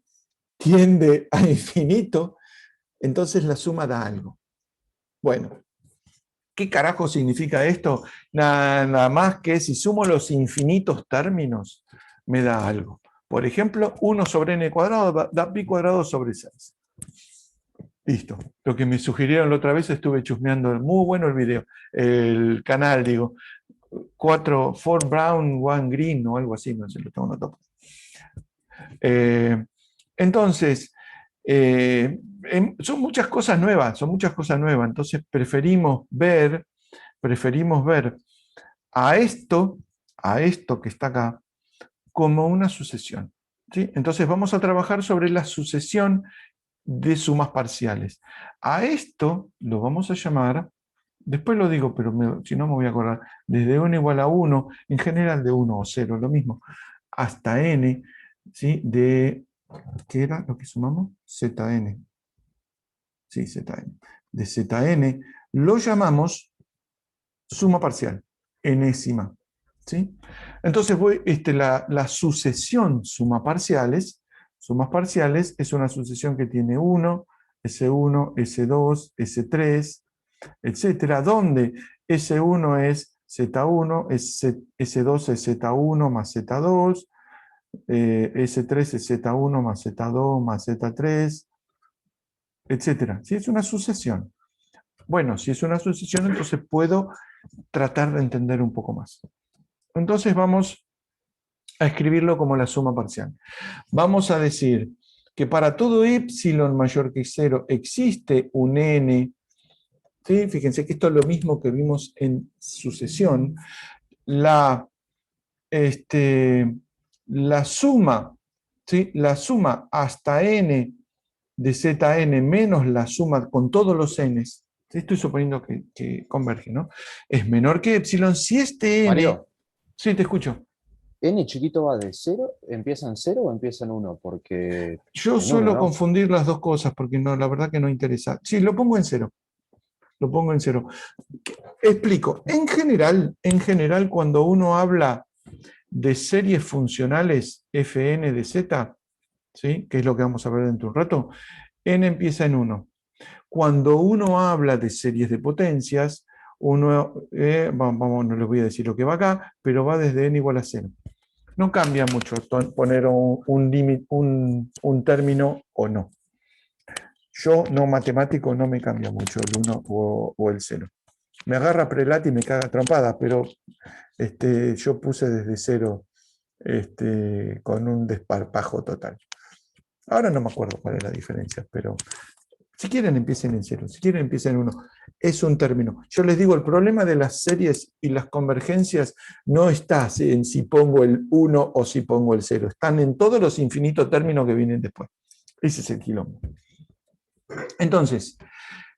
tiende a infinito, entonces la suma da algo. Bueno, ¿qué carajo significa esto? Nada más que si sumo los infinitos términos, me da algo. Por ejemplo, 1 sobre n cuadrado da pi cuadrado sobre 6. Listo. Lo que me sugirieron la otra vez, estuve chusmeando, muy bueno el video, el canal, digo, 4 brown, 1 green o algo así, no sé, lo tengo notado. Entonces, son muchas cosas nuevas, entonces preferimos ver a esto que está acá como una sucesión, ¿sí? Entonces vamos a trabajar sobre la sucesión de sumas parciales. A esto lo vamos a llamar, después lo digo, pero si no me voy a acordar, desde 1 igual a 1, en general de 1 o 0, lo mismo, hasta n, ¿sí? ¿Qué era lo que sumamos? Zn. Sí, Zn. De Zn lo llamamos suma parcial, enésima. ¿Sí? Entonces la sucesión sumas parciales es una sucesión que tiene 1, S1, S2, S3, etcétera, donde S1 es Z1, S2 es Z1 más Z2, S3 es Z1 más Z2 más Z3, etcétera. ¿Sí? Es una sucesión. Bueno, si es una sucesión, entonces puedo tratar de entender un poco más. Entonces vamos a escribirlo como la suma parcial. Vamos a decir que para todo epsilon mayor que 0 existe un n. ¿Sí? Fíjense que esto es lo mismo que vimos en sucesión. La suma, ¿sí? La suma hasta n de Zn menos la suma con todos los n's, estoy suponiendo que converge, ¿no? Es menor que epsilon si este n... Mario, sí, te escucho. ¿n chiquito va de 0? ¿Empieza en 0 o empieza en 1? Porque Yo suelo confundir las dos cosas porque no, la verdad que no interesa. Sí, lo pongo en 0. Lo pongo en 0. Explico. En general, cuando uno habla de series funcionales Fn de z, ¿sí? Que es lo que vamos a ver dentro de un rato, n empieza en 1. Cuando uno habla de series de potencias, no les voy a decir lo que va acá, pero va desde n igual a 0. No cambia mucho poner un término o no. Yo, no matemático, no me cambia mucho el 1 o el 0. Me agarra Prelati y me caga trompada, pero yo puse desde 0 con un desparpajo total. Ahora no me acuerdo cuál es la diferencia, pero si quieren empiecen en 0, si quieren empiecen en 1. Es un término. Yo les digo, el problema de las series y las convergencias no está en si pongo el 1 o si pongo el 0. Están en todos los infinitos términos que vienen después. Ese es el quilombo. Entonces,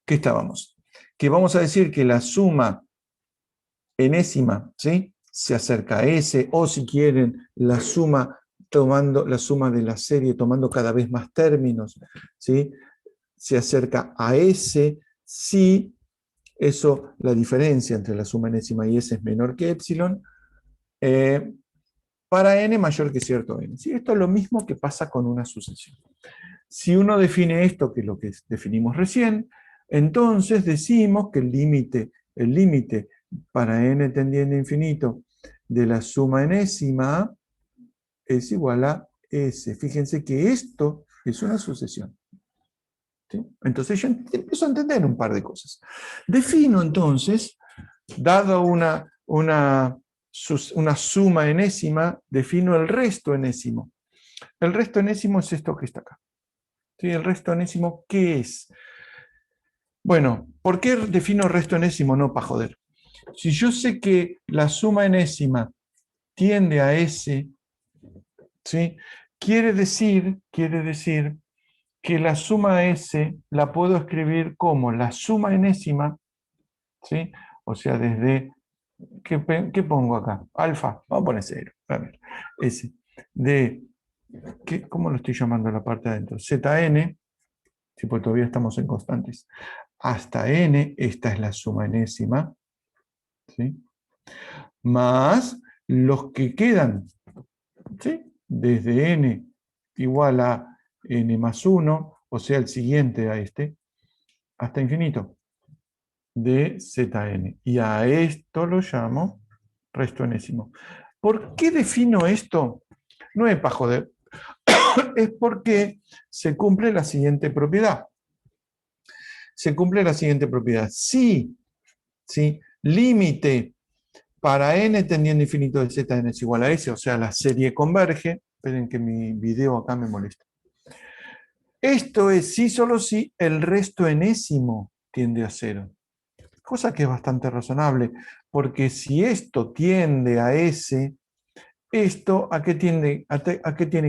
¿qué estábamos? Que vamos a decir que la suma enésima, ¿sí?, se acerca a S, o si quieren, la suma de la serie tomando cada vez más términos, ¿sí?, se acerca a S si eso, la diferencia entre la suma enésima y S es menor que epsilon, para n mayor que cierto n. ¿Sí? Esto es lo mismo que pasa con una sucesión. Si uno define esto, que es lo que definimos recién, entonces decimos que el límite para n tendiendo a infinito de la suma enésima es igual a S. Fíjense que esto es una sucesión. ¿Sí? Entonces yo empiezo a entender un par de cosas. Defino entonces, dado una suma enésima, defino el resto enésimo. El resto enésimo es esto que está acá. ¿Sí? El resto enésimo, ¿qué es? Bueno, ¿por qué defino resto enésimo? No para joder. Si yo sé que la suma enésima tiende a S, ¿sí?, quiere decir que la suma S la puedo escribir como la suma enésima, ¿sí?, o sea, desde, ¿qué pongo acá? Alfa, vamos a poner 0, a ver, S, de, ¿cómo lo estoy llamando a la parte de adentro? Zn, si pues todavía estamos en constantes, hasta n, esta es la suma enésima, ¿sí?, más los que quedan, ¿sí?, desde n igual a n más 1, o sea, el siguiente a este, hasta infinito, de Zn. Y a esto lo llamo resto enésimo. ¿Por qué defino esto? No es para joder, es porque se cumple la siguiente propiedad. Se cumple la siguiente propiedad. Si, límite para n tendiendo a infinito de Zn es igual a S, o sea, la serie converge. Esperen que mi video acá me molesta. Esto es sí, solo si el resto enésimo tiende a 0. Cosa que es bastante razonable, porque si esto tiende a S, esto ¿a qué tiene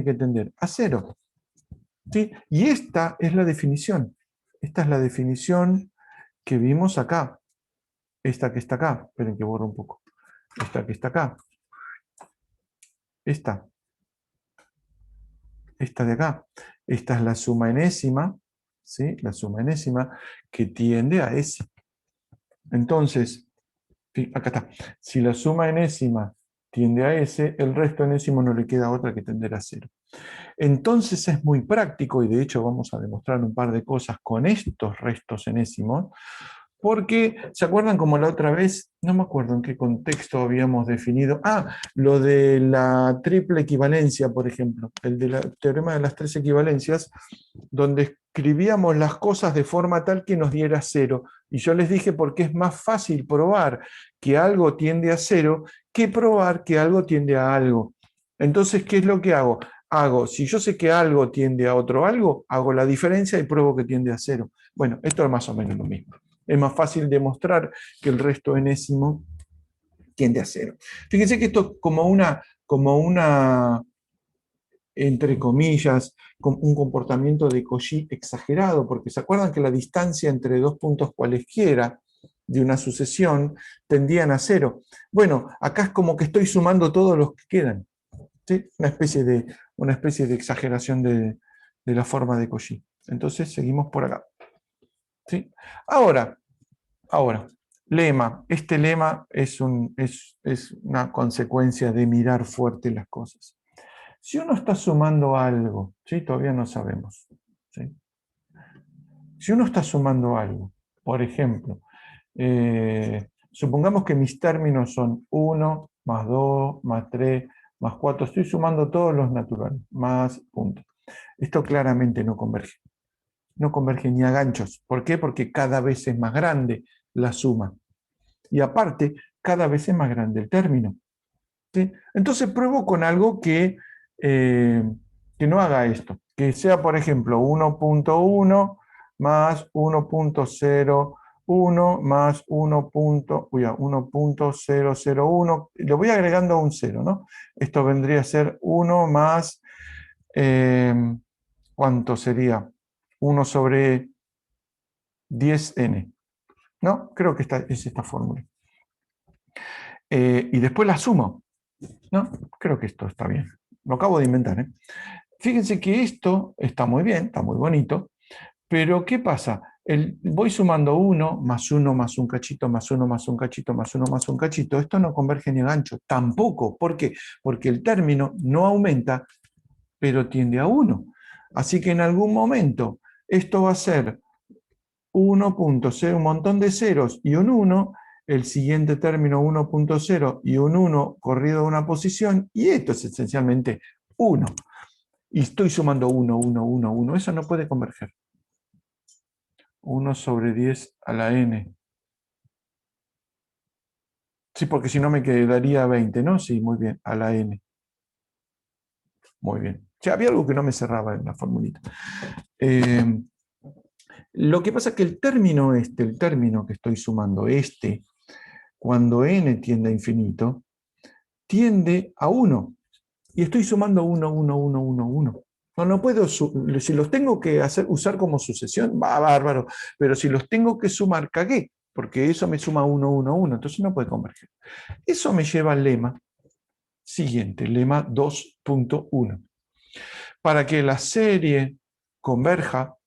que tender? A 0. ¿Sí? Y esta es la definición. Esta es la definición que vimos acá. Esta que está acá. Esperen que borro un poco. Esta que está acá. Esta de acá. Esta es la suma enésima, ¿sí?, la suma enésima que tiende a S. Entonces, acá está. Si la suma enésima tiende a S, el resto enésimo no le queda otra que tender a 0. Entonces es muy práctico, y de hecho vamos a demostrar un par de cosas con estos restos enésimos, porque, ¿se acuerdan como la otra vez? No me acuerdo en qué contexto habíamos definido. Lo de la triple equivalencia, por ejemplo, el del teorema de las 3 equivalencias, donde escribíamos las cosas de forma tal que nos diera 0. Y yo les dije porque es más fácil probar que algo tiende a 0 que probar que algo tiende a algo. Entonces, ¿qué es lo que hago? Si yo sé que algo tiende a otro algo, hago la diferencia y pruebo que tiende a 0. Bueno, esto es más o menos lo mismo. Es más fácil demostrar que el resto enésimo tiende a 0. Fíjense que esto es como una, entre comillas, un comportamiento de Cauchy exagerado, porque ¿se acuerdan que la distancia entre dos puntos cualesquiera de una sucesión tendían a 0? Bueno, acá es como que estoy sumando todos los que quedan. ¿Sí? Una especie de exageración de la forma de Cauchy. Entonces seguimos por acá. ¿Sí? Ahora, lema. Este lema es una consecuencia de mirar fuerte las cosas. Si uno está sumando algo, ¿sí?, todavía no sabemos, ¿sí? Si uno está sumando algo, por ejemplo, supongamos que mis términos son 1, más 2, más 3, más 4, estoy sumando todos los naturales, más puntos. Esto claramente no converge. no converge ni a ganchos. ¿Por qué? Porque cada vez es más grande la suma. Y aparte, cada vez es más grande el término. ¿Sí? Entonces pruebo con algo que no haga esto. Que sea, por ejemplo, 1.1 más 1.01 más 1.001. Le voy agregando un 0, ¿no? Esto vendría a ser 1 más, ¿cuánto sería? 1 sobre 10n. ¿No? Creo que es esta fórmula. Y después la sumo. ¿No? Creo que esto está bien. Lo acabo de inventar, ¿eh? Fíjense que esto está muy bien, está muy bonito, pero ¿qué pasa? Voy sumando 1 más 1 más un cachito, más 1 más un cachito, más 1 más un cachito. Esto no converge ni a gancho, tampoco. ¿Por qué? Porque el término no aumenta, pero tiende a 1. Así que en algún momento esto va a ser 1.0, un montón de ceros y un 1, el siguiente término 1.0 y un 1 corrido a una posición, y esto es esencialmente 1. Y estoy sumando 1, 1, 1, 1. Eso no puede converger. 1 sobre 10 a la n. Sí, porque si no me quedaría 20, ¿no? Sí, muy bien, a la n. Muy bien. O sea, había algo que no me cerraba en la formulita. Lo que pasa es que el término que estoy sumando, cuando n tiende a infinito, tiende a 1. Y estoy sumando 1, 1, 1, 1, 1. No puedo, si los tengo que usar como sucesión, va bárbaro, pero si los tengo que sumar, cagué, porque eso me suma 1, 1, 1, entonces no puede converger. Eso me lleva al lema siguiente, lema 2.1. Para que la serie converja,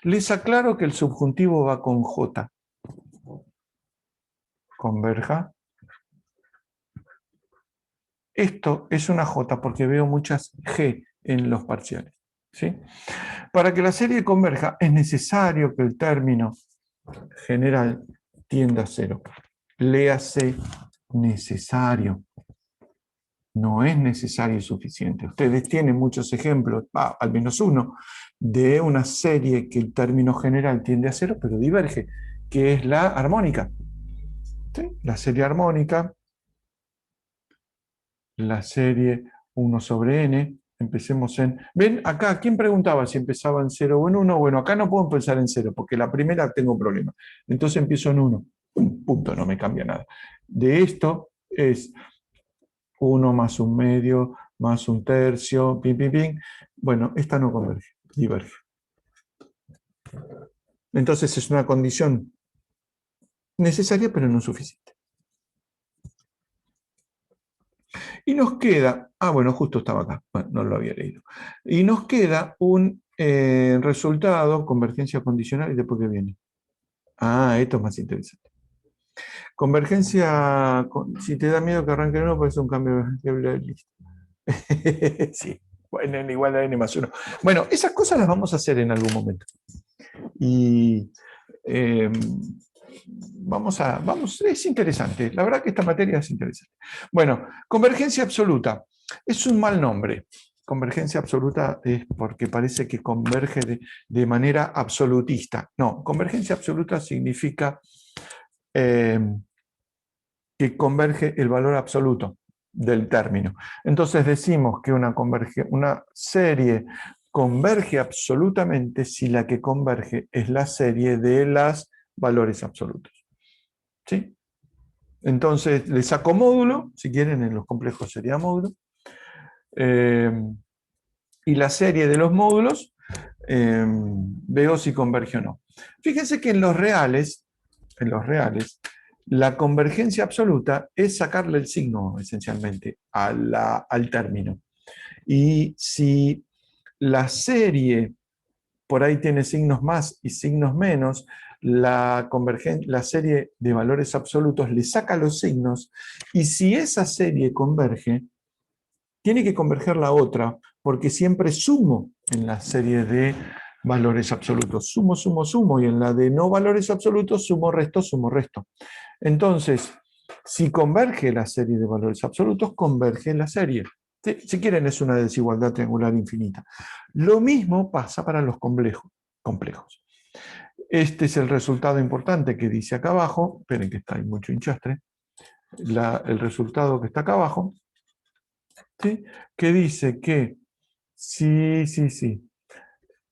les aclaro que el subjuntivo va con J. Converja. Esto es una J porque veo muchas G en los parciales. ¿Sí? Para que la serie converja es necesario que el término general tienda a 0. Léase necesario. No es necesario y suficiente. Ustedes tienen muchos ejemplos, al menos uno, de una serie que el término general tiende a 0, pero diverge, que es la armónica. ¿Sí? La serie armónica, la serie 1 sobre n, empecemos en... ¿Ven? Acá, ¿quién preguntaba si empezaba en 0 o en 1? Bueno, acá no puedo empezar en 0, porque la primera tengo un problema. Entonces empiezo en 1. Punto, no me cambia nada. De esto es 1 más un medio, más un tercio, pim, pim, pim. Bueno, esta no converge, diverge. Entonces es una condición necesaria, pero no suficiente. Y nos queda, bueno, justo estaba acá, bueno, no lo había leído. Y nos queda un resultado, convergencia condicional, y después que viene. Esto es más interesante. Convergencia, si te da miedo que arranque uno, pues es un cambio de lista. Sí, bueno, en igual a n más 1. Bueno, esas cosas las vamos a hacer en algún momento. Y es interesante. La verdad que esta materia es interesante. Bueno, convergencia absoluta. Es un mal nombre. Convergencia absoluta es porque parece que converge de manera absolutista. No, convergencia absoluta significa que converge el valor absoluto del término. Entonces decimos que una serie converge absolutamente si la que converge es la serie de los valores absolutos. ¿Sí? Entonces le saco módulo, si quieren en los complejos sería módulo, y la serie de los módulos veo si converge o no. Fíjense que en los reales, la convergencia absoluta es sacarle el signo, esencialmente, al término. Y si la serie por ahí tiene signos más y signos menos, la serie de valores absolutos le saca los signos, y si esa serie converge, tiene que converger la otra, porque siempre sumo en la serie de valores absolutos. Sumo, sumo, sumo, y en la de no valores absolutos, sumo, resto, sumo, resto. Entonces, si converge la serie de valores absolutos, converge la serie. Si quieren, es una desigualdad triangular infinita. Lo mismo pasa para los complejos. complejos. Este es el resultado importante que dice acá abajo. Esperen que está ahí mucho hinchastre. El resultado que está acá abajo, ¿sí? Que dice que sí,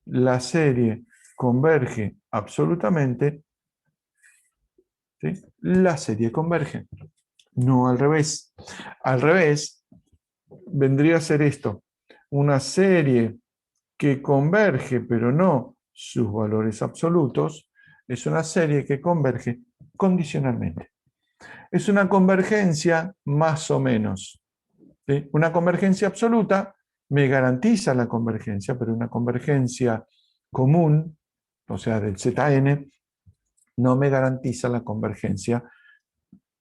la serie converge absolutamente, ¿sí? La serie converge, no al revés. Al revés vendría a ser esto, una serie que converge pero no sus valores absolutos, es una serie que converge condicionalmente. Es una convergencia más o menos, ¿sí? Una convergencia absoluta me garantiza la convergencia, pero una convergencia común, o sea, del Zn, no me garantiza la convergencia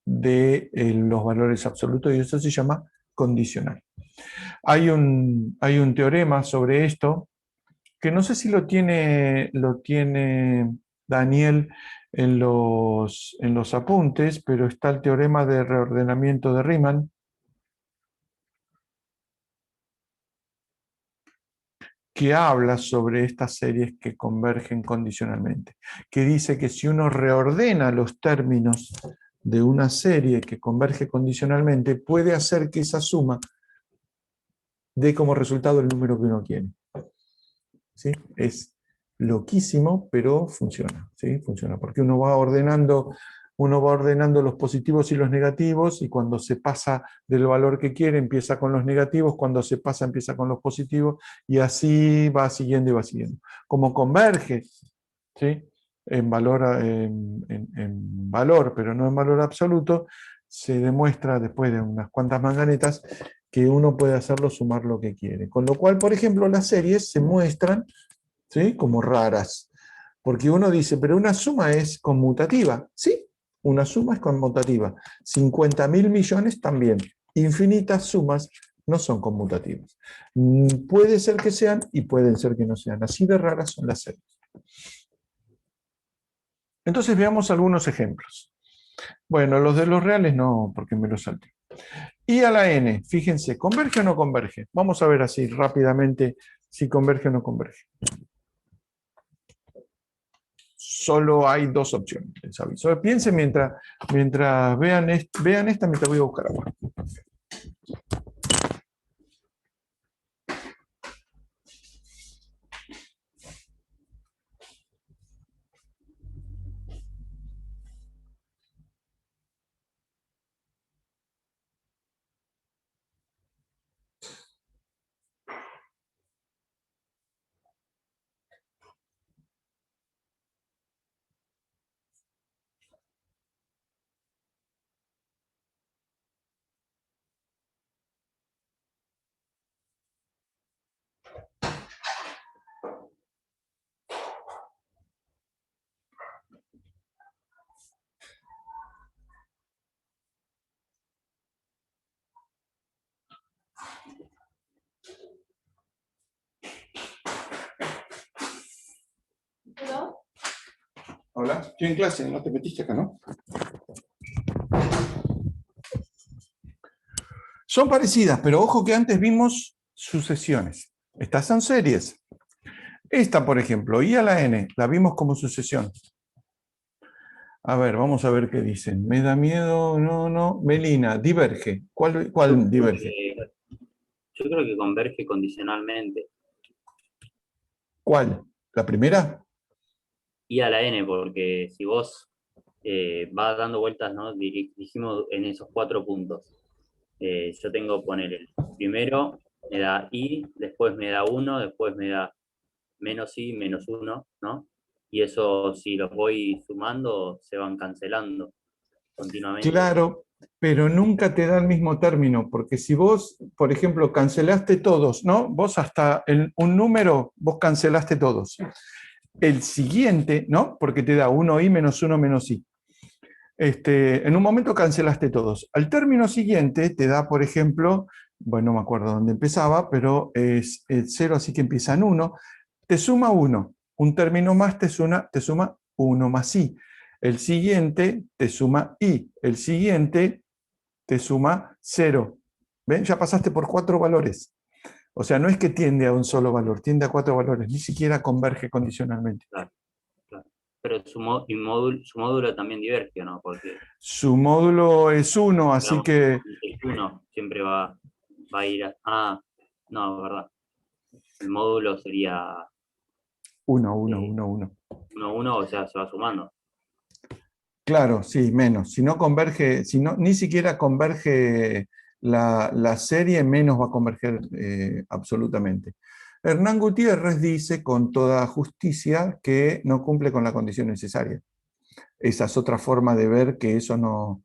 de los valores absolutos, y eso se llama condicional. Hay un teorema sobre esto, que no sé si lo tiene Daniel en los apuntes, pero está el teorema de reordenamiento de Riemann, que habla sobre estas series que convergen condicionalmente, que dice que si uno reordena los términos de una serie que converge condicionalmente, puede hacer que esa suma dé como resultado el número que uno quiere. ¿Sí? Es loquísimo, pero funciona, ¿sí? Funciona, porque uno va ordenando los positivos y los negativos, y cuando se pasa del valor que quiere, empieza con los negativos, cuando se pasa, empieza con los positivos, y así va siguiendo y va siguiendo. Como converge, ¿sí? en valor, pero no en valor absoluto, se demuestra después de unas cuantas manganetas que uno puede hacerlo sumar lo que quiere. Con lo cual, por ejemplo, las series se muestran, ¿sí? como raras. Porque uno dice, pero una suma es conmutativa. Sí, una suma es conmutativa. 50.000 millones también. Infinitas sumas no son conmutativas. Puede ser que sean y pueden ser que no sean. Así de raras son las series. Entonces veamos algunos ejemplos. Bueno, los de los reales no, porque me los salté. Y a la n, fíjense, ¿converge o no converge? Vamos a ver así rápidamente si converge o no converge. Solo hay dos opciones, les aviso. Piensen mientras vean esta, mientras voy a buscar agua. Hola, estoy en clase, no te metiste acá, ¿no? Son parecidas, pero ojo que antes vimos sucesiones. Estas son series. Esta, por ejemplo, i a la n, la vimos como sucesión. A ver, vamos a ver qué dicen. Me da miedo, no. Melina, diverge. ¿Cuál diverge? Yo creo que converge condicionalmente. ¿Cuál? ¿La primera? Y a la n, porque si vos vas dando vueltas, ¿no? Dijimos en esos 4 puntos. Yo tengo, poner el primero, me da i, después me da 1, después me da menos i, menos 1, ¿no? Y eso, si los voy sumando, se van cancelando continuamente. Claro, pero nunca te da el mismo término, porque si vos, por ejemplo, cancelaste todos, ¿no? Vos hasta un número, vos cancelaste todos. El siguiente, ¿no? Porque te da 1i menos 1 menos i. En un momento cancelaste todos. Al término siguiente te da, por ejemplo, bueno, no me acuerdo dónde empezaba, pero es el 0, así que empieza en 1. Te suma 1. Un término más te suma 1 más i. El siguiente te suma i. El siguiente te suma 0. ¿Ven? Ya pasaste por 4 valores. O sea, no es que tiende a un solo valor, tiende a 4 valores, ni siquiera converge condicionalmente. Claro. Pero su módulo también diverge, ¿no? Porque Su módulo es 1, así digamos, que el 1 siempre va a ir a... Ah, no, verdad. El módulo sería 1, 1, 1, 1. 1, 1, o sea, se va sumando. Claro, sí, menos. Si no converge, si no, ni siquiera converge la serie, menos va a converger absolutamente. Hernán Gutiérrez dice con toda justicia que no cumple con la condición necesaria. Esa es otra forma de ver que eso no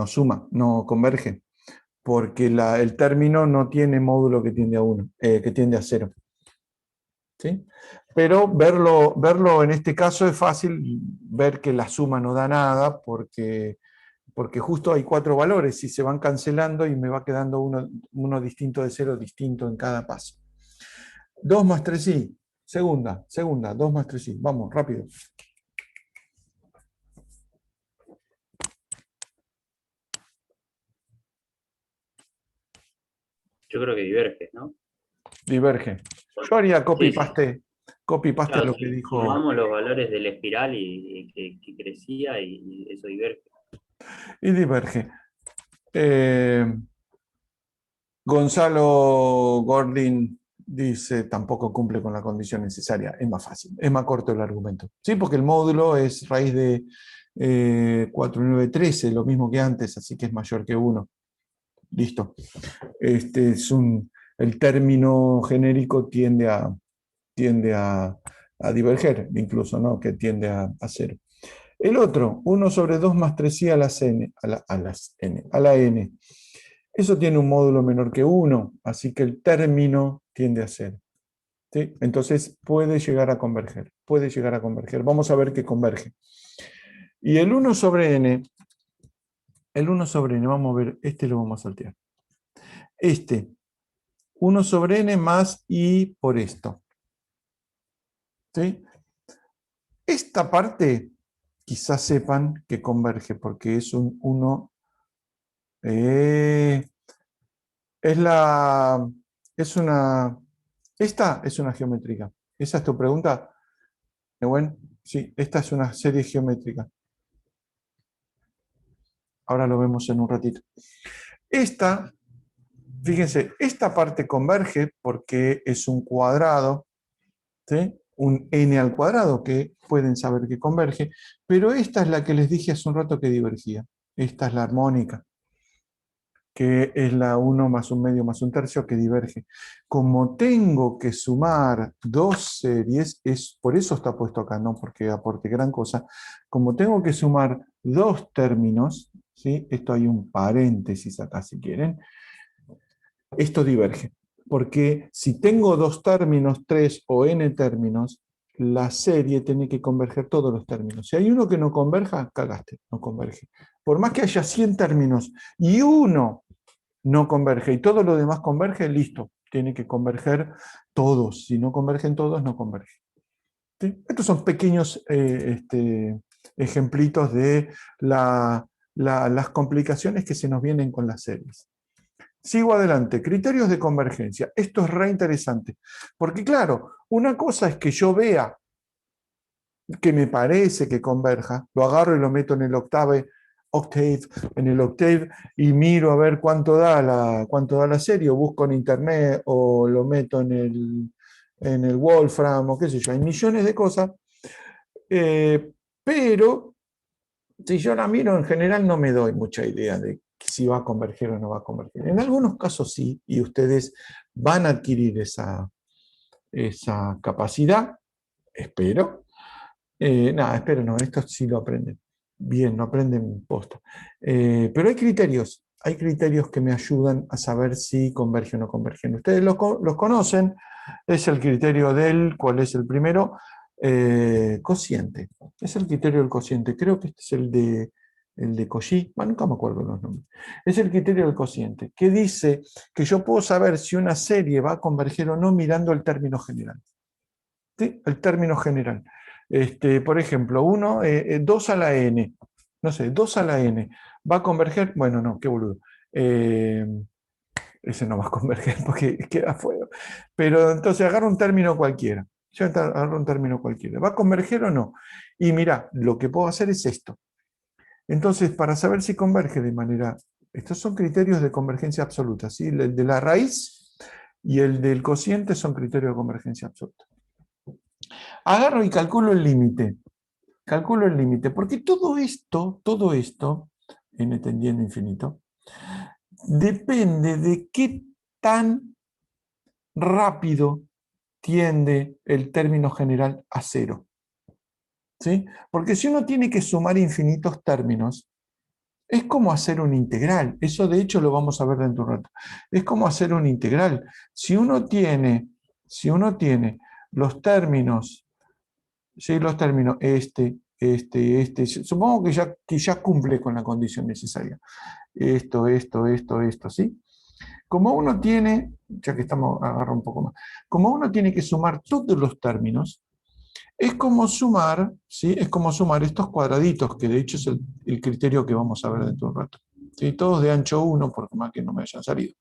suma, no converge, porque el término no tiene módulo que tiende a 1, que tiende a 0. ¿Sí? Pero verlo en este caso es fácil, ver que la suma no da nada, porque justo hay 4 valores y se van cancelando y me va quedando uno distinto de 0, distinto en cada paso. 2 más 3i, segunda, 2 más 3i, vamos, rápido. Yo creo que diverge, ¿no? Diverge. Yo haría Sí, copy-paste a claro, lo que si dijo. sumamos los valores de la espiral y que crecía y eso diverge. Y diverge. Gonzalo Gordin dice tampoco cumple con la condición necesaria. Es más fácil, es más corto el argumento. Sí, porque el módulo es raíz de 4, 9, 13, lo mismo que antes, así que es mayor que 1. Listo. El término genérico tiende a diverger, incluso, ¿no? Que tiende a 0. El otro, 1 sobre 2 más 3i a la n. Eso tiene un módulo menor que 1, así que el término tiende a 0. ¿Sí? Entonces puede llegar a converger. Puede llegar a converger. Vamos a ver que converge. Y el 1 sobre n, vamos a ver, este lo vamos a saltear. 1 sobre n más i por esto. ¿Sí? Esta parte quizás sepan que converge porque es un 1. Esta es una geométrica. ¿Esa es tu pregunta, Ewen? Sí, esta es una serie geométrica. Ahora lo vemos en un ratito. Fíjense, esta parte converge porque es un cuadrado, ¿sí? Un n al cuadrado, que pueden saber que converge, pero esta es la que les dije hace un rato que divergía. Esta es la armónica, que es la 1 más 1 medio más 1 tercio que diverge. Como tengo que sumar 2 series, por eso está puesto acá, no porque aporte gran cosa, como tengo que sumar 2 términos, ¿sí? Esto hay un paréntesis acá si quieren, esto diverge. Porque si tengo 2 términos, 3 o n términos, la serie tiene que converger todos los términos. Si hay uno que no converja, cagaste, no converge. Por más que haya 100 términos y uno no converge y todo lo demás converge, listo, tiene que converger todos. Si no convergen todos, no converge. ¿Sí? Estos son pequeños ejemplitos de las complicaciones que se nos vienen con las series. Sigo adelante. Criterios de convergencia. Esto es re interesante. Porque claro, una cosa es que yo vea que me parece que converja, lo agarro y lo meto en el Octave, y miro a ver cuánto da la serie, o busco en internet, o lo meto en el Wolfram, o qué sé yo, hay millones de cosas, pero si yo la miro en general no me doy mucha idea de si va a converger o no va a converger. En algunos casos sí, y ustedes van a adquirir esa capacidad, espero. Espero no, esto sí lo aprenden. Bien, lo aprenden posta. Pero hay criterios que me ayudan a saber si convergen o no convergen. Ustedes los conocen, es el criterio ¿cuál es el primero? Cociente. Es el criterio del cociente. Creo que este es el de Cauchy. Bueno, nunca me acuerdo los nombres. Es el criterio del cociente, que dice que yo puedo saber si una serie va a converger o no mirando el término general. ¿Sí? El término general. Por ejemplo, 2 a la n, no sé, 2 a la n, ¿va a converger? Bueno, no, qué boludo. ese no va a converger porque queda fuera. Pero entonces agarro un término cualquiera. Yo agarro un término cualquiera. ¿Va a converger o no? Y mira, lo que puedo hacer es esto. Entonces, para saber si converge de manera... Estos son criterios de convergencia absoluta, ¿sí? El de la raíz y el del cociente son criterios de convergencia absoluta. Agarro y calculo el límite. Calculo el límite, porque todo esto, n tendiendo a infinito, depende de qué tan rápido tiende el término general a cero. ¿Sí? Porque si uno tiene que sumar infinitos términos, es como hacer un integral. Eso de hecho lo vamos a ver dentro de un rato. Es como hacer un integral. Si uno tiene los términos, ¿sí? Los términos este, supongo que ya cumple con la condición necesaria. Esto, ¿sí? Como uno tiene, ya que estamos, agarra un poco más, como uno tiene que sumar todos los términos, es como sumar, ¿sí? Es como sumar estos cuadraditos, que de hecho es el criterio que vamos a ver dentro de un rato. ¿Sí? Todos de ancho 1, por más que no me hayan salido.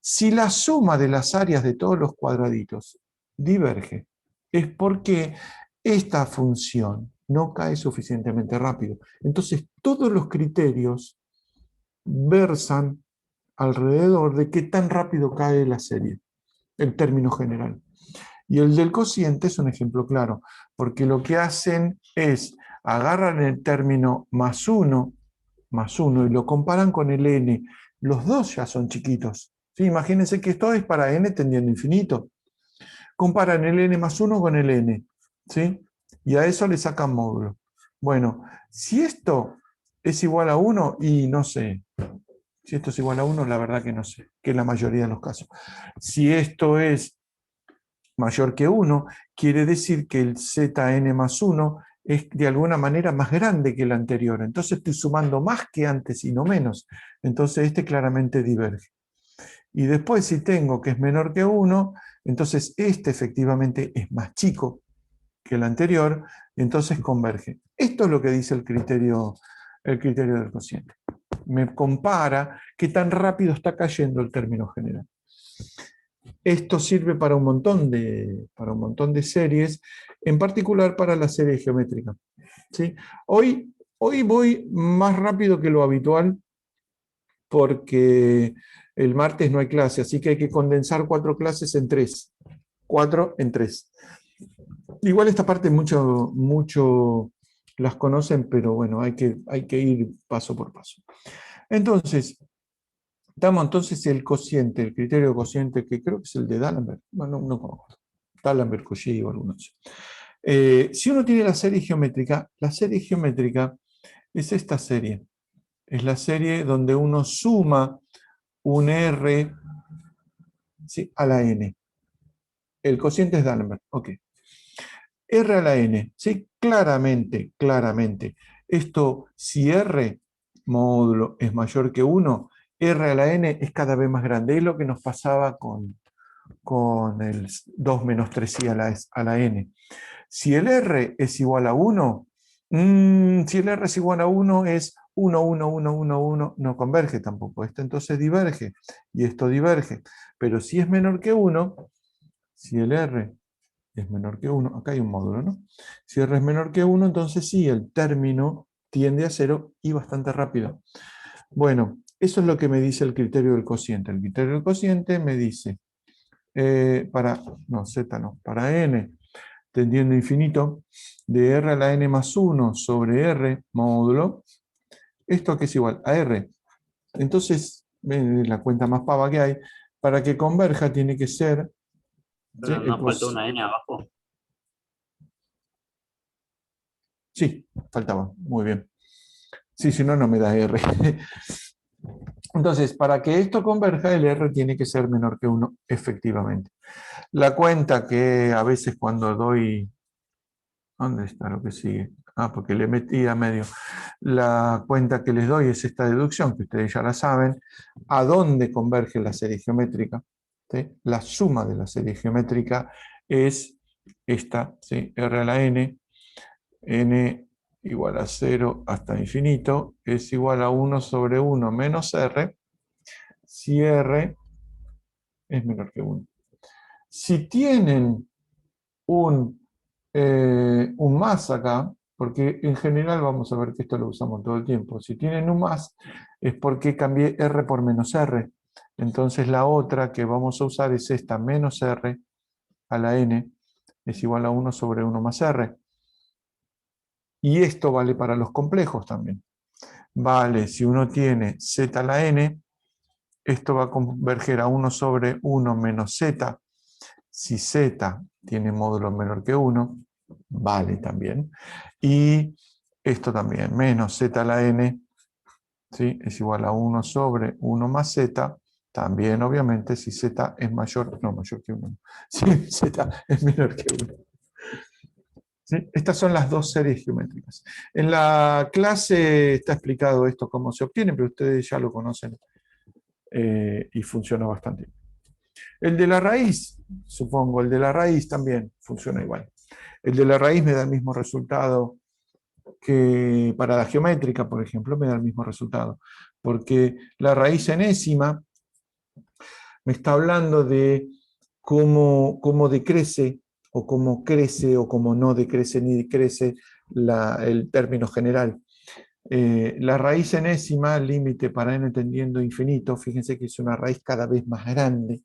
Si la suma de las áreas de todos los cuadraditos diverge, es porque esta función no cae suficientemente rápido. Entonces, todos los criterios versan alrededor de qué tan rápido cae la serie, el término general. Y el del cociente es un ejemplo claro, porque lo que hacen es agarran el término más uno, y lo comparan con el n. Los dos ya son chiquitos. ¿Sí? Imagínense que esto es para n tendiendo a infinito. Comparan el n más 1 con el n. ¿Sí? Y a eso le sacan módulo. Bueno, si esto es igual a 1, y no sé, si esto es igual a 1, la verdad que no sé, que es la mayoría de los casos. Si esto es mayor que 1, quiere decir que el zn más 1 es de alguna manera más grande que el anterior. Entonces estoy sumando más que antes y no menos. Entonces este claramente diverge. Y después si tengo que es menor que 1, entonces este efectivamente es más chico que el anterior, entonces converge. Esto es lo que dice el criterio del cociente. Me compara qué tan rápido está cayendo el término general. Esto sirve para un montón de series, en particular para la serie geométrica. ¿Sí? Hoy voy más rápido que lo habitual porque el martes no hay clase, así que hay que condensar 4 clases en 3. 4 en 3. Igual esta parte mucho las conocen, pero bueno, hay que ir paso por paso. Entonces, damos entonces el cociente, el criterio de cociente, que creo que es el de D'Alembert. Bueno, no conozco. D'Alembert, Cauchy o algunos. Si uno tiene la serie geométrica es esta serie. Es la serie donde uno suma un R, ¿sí?, a la N. El cociente es D'Alembert. Ok. R a la N. ¿Sí? Claramente. Esto, si R módulo es mayor que 1, R a la N es cada vez más grande. Es lo que nos pasaba con el 2 menos 3i a la N. Si el R es igual a 1, si el R es igual a 1 es 1, 1, 1, 1, 1, no converge tampoco. Esto entonces diverge y esto diverge. Pero si es menor que 1, si el R es menor que 1, acá hay un módulo, ¿no? Si R es menor que 1, entonces sí, el término tiende a 0 y bastante rápido. Bueno, eso es lo que me dice el criterio del cociente. El criterio del cociente me dice, para n tendiendo a infinito, de r a la n más 1 sobre r módulo, esto que es igual a r. Entonces, la cuenta más pava que hay, para que converja tiene que ser... ¿sí? ¿No faltó una n abajo? Sí, faltaba, muy bien. Sí, si no, no me da r. Entonces, para que esto converja, el r tiene que ser menor que 1, efectivamente. La cuenta que a veces cuando doy... ¿Dónde está lo que sigue? Porque le metí a medio. La cuenta que les doy es esta deducción, que ustedes ya la saben. ¿A dónde converge la serie geométrica? ¿Sí? La suma de la serie geométrica es esta, ¿sí? R a la n igual a 0 hasta infinito, es igual a 1 sobre 1 menos r, si r es menor que 1. Si tienen un más acá, porque en general vamos a ver que esto lo usamos todo el tiempo, si tienen un más es porque cambié R por menos R. Entonces la otra que vamos a usar es esta, menos R a la N es igual a 1 sobre 1 más R. Y esto vale para los complejos también. Vale, si uno tiene Z a la N, esto va a converger a 1 sobre 1 menos Z. Si Z tiene módulo menor que 1, vale también. Y esto también, menos Z a la N, ¿sí? Es igual a 1 sobre 1 más Z. También, obviamente, si Z es mayor que 1. Si Z es menor que 1. ¿Sí? Estas son las dos series geométricas. En la clase está explicado esto, cómo se obtiene, pero ustedes ya lo conocen y funciona bastante bien. El de la raíz, supongo, el de la raíz también funciona igual. El de la raíz me da el mismo resultado que para la geométrica, por ejemplo, me da el mismo resultado. Porque la raíz enésima me está hablando de cómo decrece, o cómo crece, o cómo no decrece ni decrece el término general. La raíz enésima, límite para n tendiendo a infinito, fíjense que es una raíz cada vez más grande.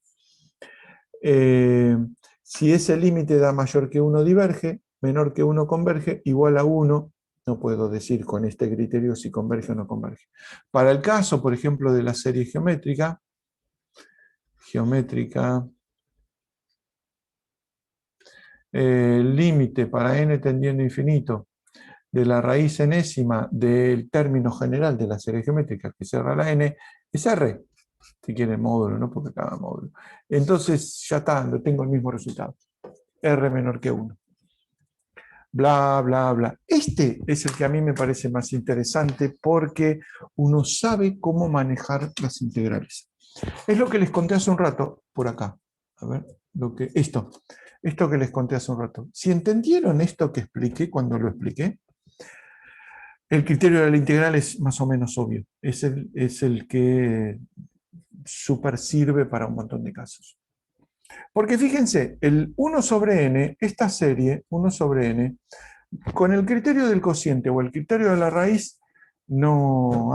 Si ese límite da mayor que 1 diverge, menor que 1 converge, igual a 1, no puedo decir con este criterio si converge o no converge. Para el caso, por ejemplo, de la serie geométrica, el límite para n tendiendo a infinito de la raíz enésima del término general de la serie geométrica que cierra la n es R, si quieren módulo, ¿no? Porque cada módulo. Entonces ya está, tengo el mismo resultado. R menor que 1. Bla, bla, bla. Este es el que a mí me parece más interesante porque uno sabe cómo manejar las integrales. Es lo que les conté hace un rato, por acá. A ver, esto que les conté hace un rato. Si entendieron esto que expliqué cuando lo expliqué, el criterio de la integral es más o menos obvio. Es el que super sirve para un montón de casos. Porque fíjense, el 1 sobre n, esta serie, 1 sobre n, con el criterio del cociente o el criterio de la raíz, no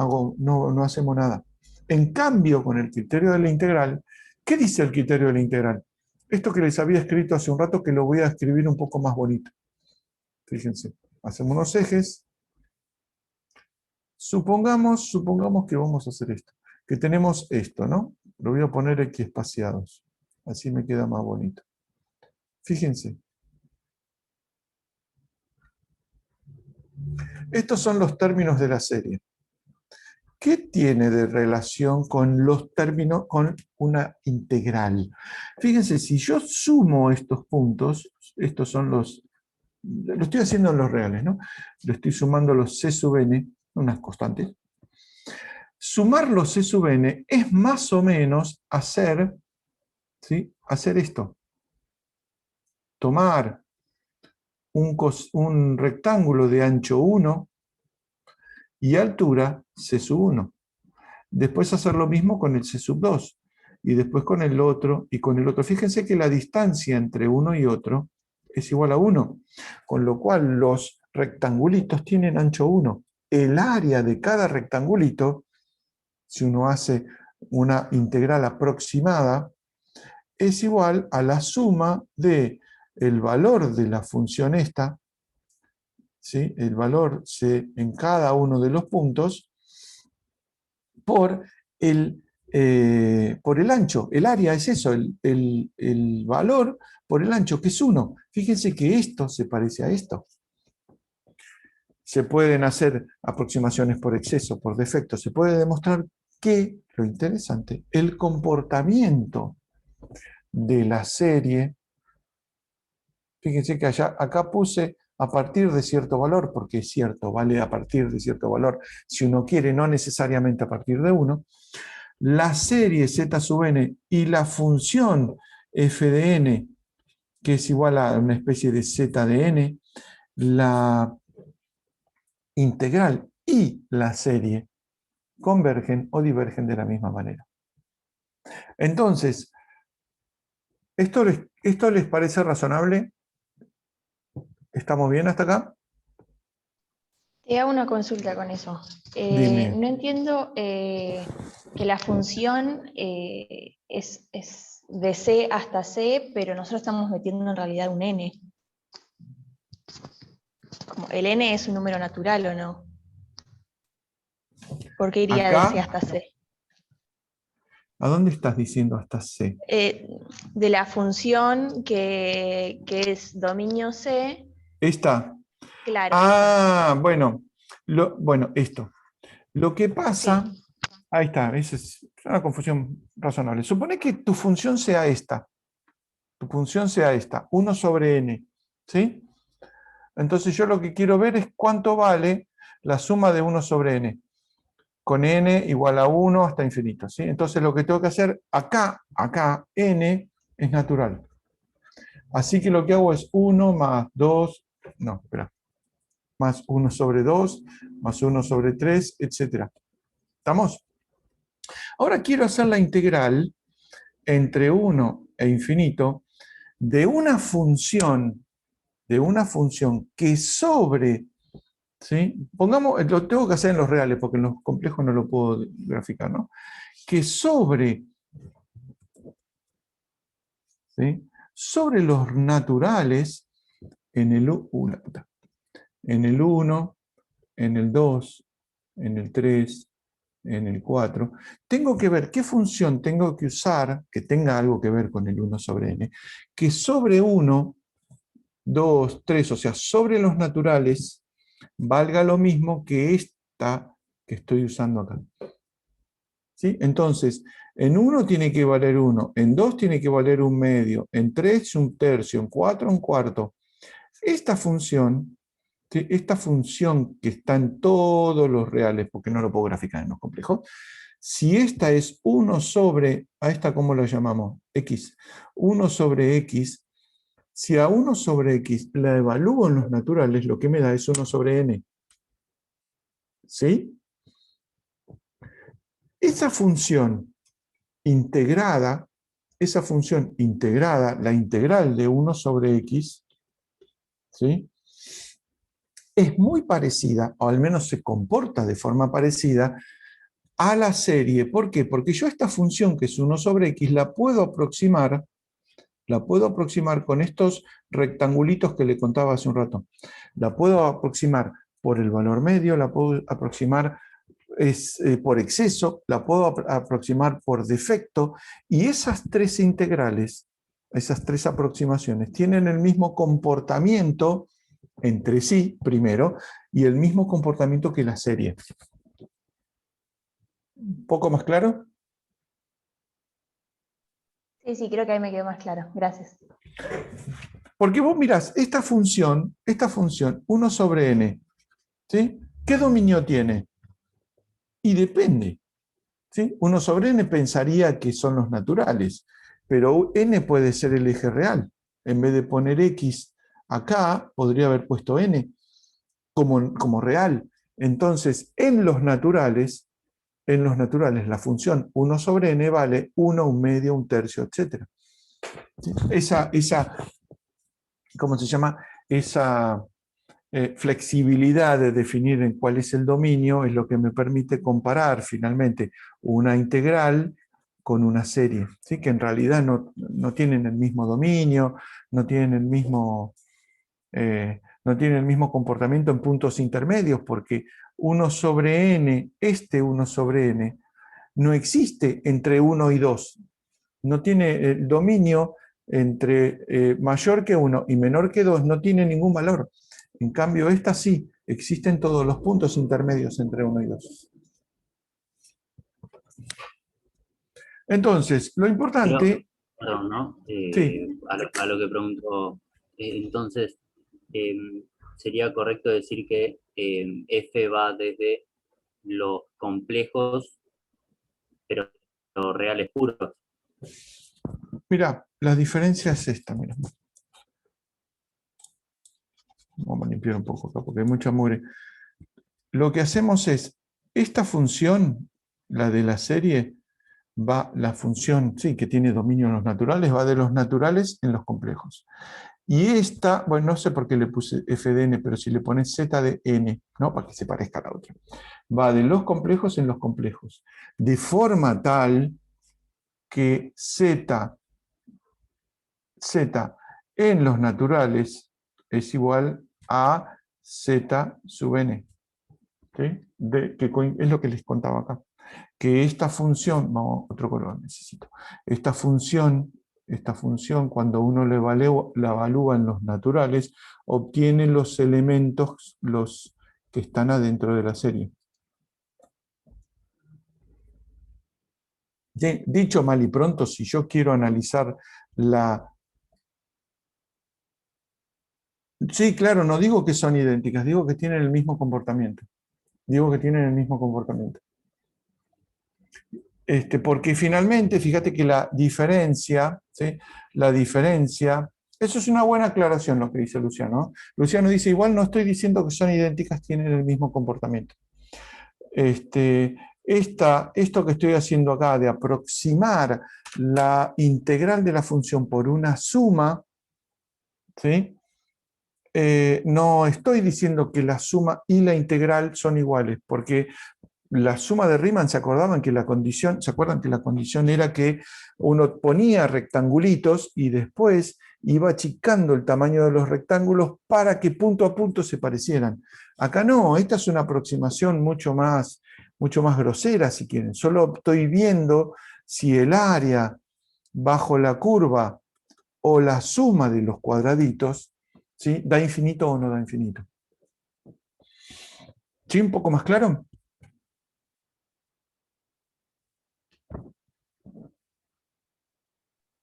hacemos nada. En cambio, con el criterio de la integral, ¿qué dice el criterio de la integral? Esto que les había escrito hace un rato, que lo voy a escribir un poco más bonito. Fíjense, hacemos unos ejes. Supongamos que vamos a hacer esto. Que tenemos esto, ¿no? Lo voy a poner aquí espaciados. Así me queda más bonito. Fíjense. Estos son los términos de la serie. ¿Qué tiene de relación con los términos, con una integral? Fíjense, si yo sumo estos puntos, estos son lo estoy haciendo en los reales, ¿no? Lo estoy sumando los c sub n, unas constantes. Sumar los c sub n es más o menos hacer, ¿sí? Hacer esto. Tomar un rectángulo de ancho 1 y altura c sub 1. Después hacer lo mismo con el c sub 2. Y después con el otro y con el otro. Fíjense que la distancia entre uno y otro es igual a 1. Con lo cual los rectangulitos tienen ancho 1. El área de cada rectangulito, si uno hace una integral aproximada, es igual a la suma de el valor de la función esta, ¿sí? El valor C en cada uno de los puntos, por el ancho. El área es eso, el valor por el ancho, que es 1. Fíjense que esto se parece a esto. Se pueden hacer aproximaciones por exceso, por defecto. Se puede demostrar que, lo interesante, el comportamiento de la serie, fíjense que acá puse a partir de cierto valor, porque es cierto, vale a partir de cierto valor, si uno quiere, no necesariamente a partir de 1, la serie z sub n y la función f de n, que es igual a una especie de z de n, la integral y la serie convergen o divergen de la misma manera. Entonces, ¿Esto les parece razonable? ¿Estamos bien hasta acá? Te hago una consulta con eso. Dime. No entiendo que la función es de C hasta C, pero nosotros estamos metiendo en realidad un n. Como el n es un número natural, ¿o no? ¿Por qué iría de C Acá, hasta C? ¿a dónde estás diciendo hasta C? De la función que es dominio C, Esta. claro, esa. Ah, bueno. Bueno, esto. Lo que pasa, Sí, ahí está, esa es una confusión razonable. Supone que tu función sea esta. Tu función sea esta, 1 sobre n. ¿Sí? Entonces yo lo que quiero ver es cuánto vale la suma de 1 sobre n, con n igual a 1 hasta infinito. ¿Sí? Entonces lo que tengo que hacer acá, n es natural. Así que lo que hago es 1 más 2, no, espera, más 1 sobre 2, más 1 sobre 3, etc. ¿Estamos? Ahora quiero hacer la integral entre 1 e infinito de una función que sobre, ¿sí? Pongamos, lo tengo que hacer en los reales porque en los complejos no lo puedo graficar, ¿no? Que sobre, ¿sí? Sobre los naturales en el 1, en el 2, en el 3, en el 4, tengo que ver qué función tengo que usar que tenga algo que ver con el 1 sobre n, que sobre 1, 2, 3, o sea, sobre los naturales, valga lo mismo que esta que estoy usando acá. ¿Sí? Entonces, en 1 tiene que valer 1, en 2 tiene que valer 1/2, en 3 1/3, en 4 1/4. Esta función, ¿sí? Esta función que está en todos los reales, porque no lo puedo graficar en los complejos, si esta es 1 sobre, ¿a esta cómo la llamamos? X. 1 sobre X, si a 1 sobre X la evalúo en los naturales, lo que me da es 1 sobre N. ¿Sí? Esa función integrada, la integral de 1 sobre X, ¿sí? Es muy parecida, o al menos se comporta de forma parecida, a la serie. ¿Por qué? Porque yo esta función, que es 1 sobre X, la puedo aproximar con estos rectangulitos que le contaba hace un rato. La puedo aproximar por el valor medio, la puedo aproximar por exceso, la puedo aproximar por defecto, y esas tres integrales, esas tres aproximaciones, tienen el mismo comportamiento entre sí, primero, y el mismo comportamiento que la serie. ¿Un poco más claro? Sí, creo que ahí me quedó más claro. Gracias. Porque vos mirás, esta función, 1 sobre n, ¿sí? ¿Qué dominio tiene? Y depende. ¿Sí? 1 sobre n pensaría que son los naturales, pero n puede ser el eje real. En vez de poner x acá, podría haber puesto n como real. Entonces, en los naturales, la función 1 sobre n vale 1, 1/2, 1/3, etc. ¿Sí? ¿Cómo se llama? Esa flexibilidad de definir en cuál es el dominio es lo que me permite comparar finalmente una integral con una serie, ¿sí? Que en realidad no tienen el mismo dominio, no tienen el mismo comportamiento en puntos intermedios, porque 1 sobre n, 1 sobre n, no existe entre 1 y 2. No tiene el dominio entre mayor que 1 y menor que 2, no tiene ningún valor. En cambio, esta sí, existen todos los puntos intermedios entre 1 y 2. Entonces, lo Pero, importante, perdón, ¿no? sí, A lo que pregunto, entonces, ¿sería correcto decir que F va desde los complejos, pero los reales puros? mira, la diferencia es esta, mira. Vamos a limpiar un poco acá porque hay mucha mugre. Lo que hacemos es, esta función, la de la serie, va la función, sí, que tiene dominio en los naturales, va de los naturales en los complejos. Y esta, bueno, no sé por qué le puse f de n, pero si le pones z de n, ¿no? Para que se parezca a la otra. Va de los complejos en los complejos. De forma tal que z en los naturales es igual a z sub n. ¿Sí? Es lo que les contaba acá. Que esta función, vamos, otro color necesito, esta función cuando uno la evalúa en los naturales, obtiene los elementos los que están adentro de la serie. Dicho mal y pronto, si yo quiero analizar la... Sí, claro, no digo que son idénticas, digo que tienen el mismo comportamiento. Digo que tienen el mismo comportamiento. Porque finalmente, fíjate que la diferencia, ¿sí? La diferencia, eso es una buena aclaración lo que dice Luciano. Luciano dice, igual no estoy diciendo que son idénticas, tienen el mismo comportamiento. Esto que estoy haciendo acá de aproximar la integral de la función por una suma, ¿sí? No estoy diciendo que la suma y la integral son iguales, porque la suma de Riemann, ¿se acuerdan que la condición era que uno ponía rectangulitos y después iba achicando el tamaño de los rectángulos para que punto a punto se parecieran? Acá no, esta es una aproximación mucho más grosera, si quieren. Solo estoy viendo si el área bajo la curva o la suma de los cuadraditos, ¿sí? ¿Da infinito o no da infinito? ¿Sí? ¿Un poco más claro?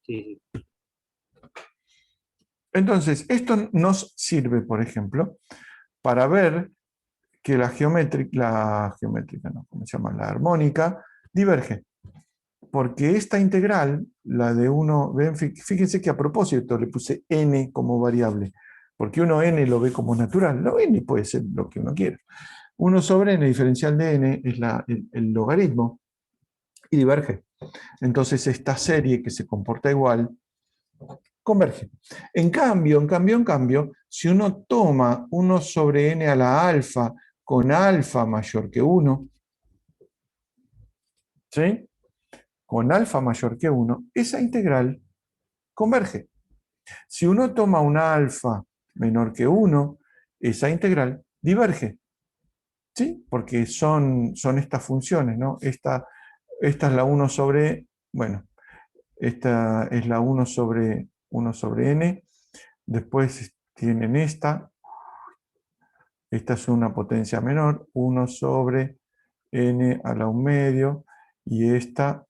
Sí, sí. Entonces, esto nos sirve, por ejemplo, para ver que la geométrica, no, ¿cómo se llama? La armónica diverge. Porque esta integral, la de 1, fíjense que a propósito le puse n como variable, porque uno n lo ve como natural, no, n puede ser lo que uno quiera. 1 sobre n diferencial de n es el logaritmo y diverge. Entonces esta serie que se comporta igual, converge. En cambio, si uno toma 1 sobre n a la alfa con alfa mayor que 1, ¿sí? Con alfa mayor que 1, esa integral converge. Si uno toma una alfa menor que 1, esa integral diverge. ¿Sí? Porque son estas funciones, ¿no? Esta es la 1 sobre, bueno, esta es la 1 sobre n. Después tienen esta es una potencia menor, 1 sobre n a la 1 medio, y esta,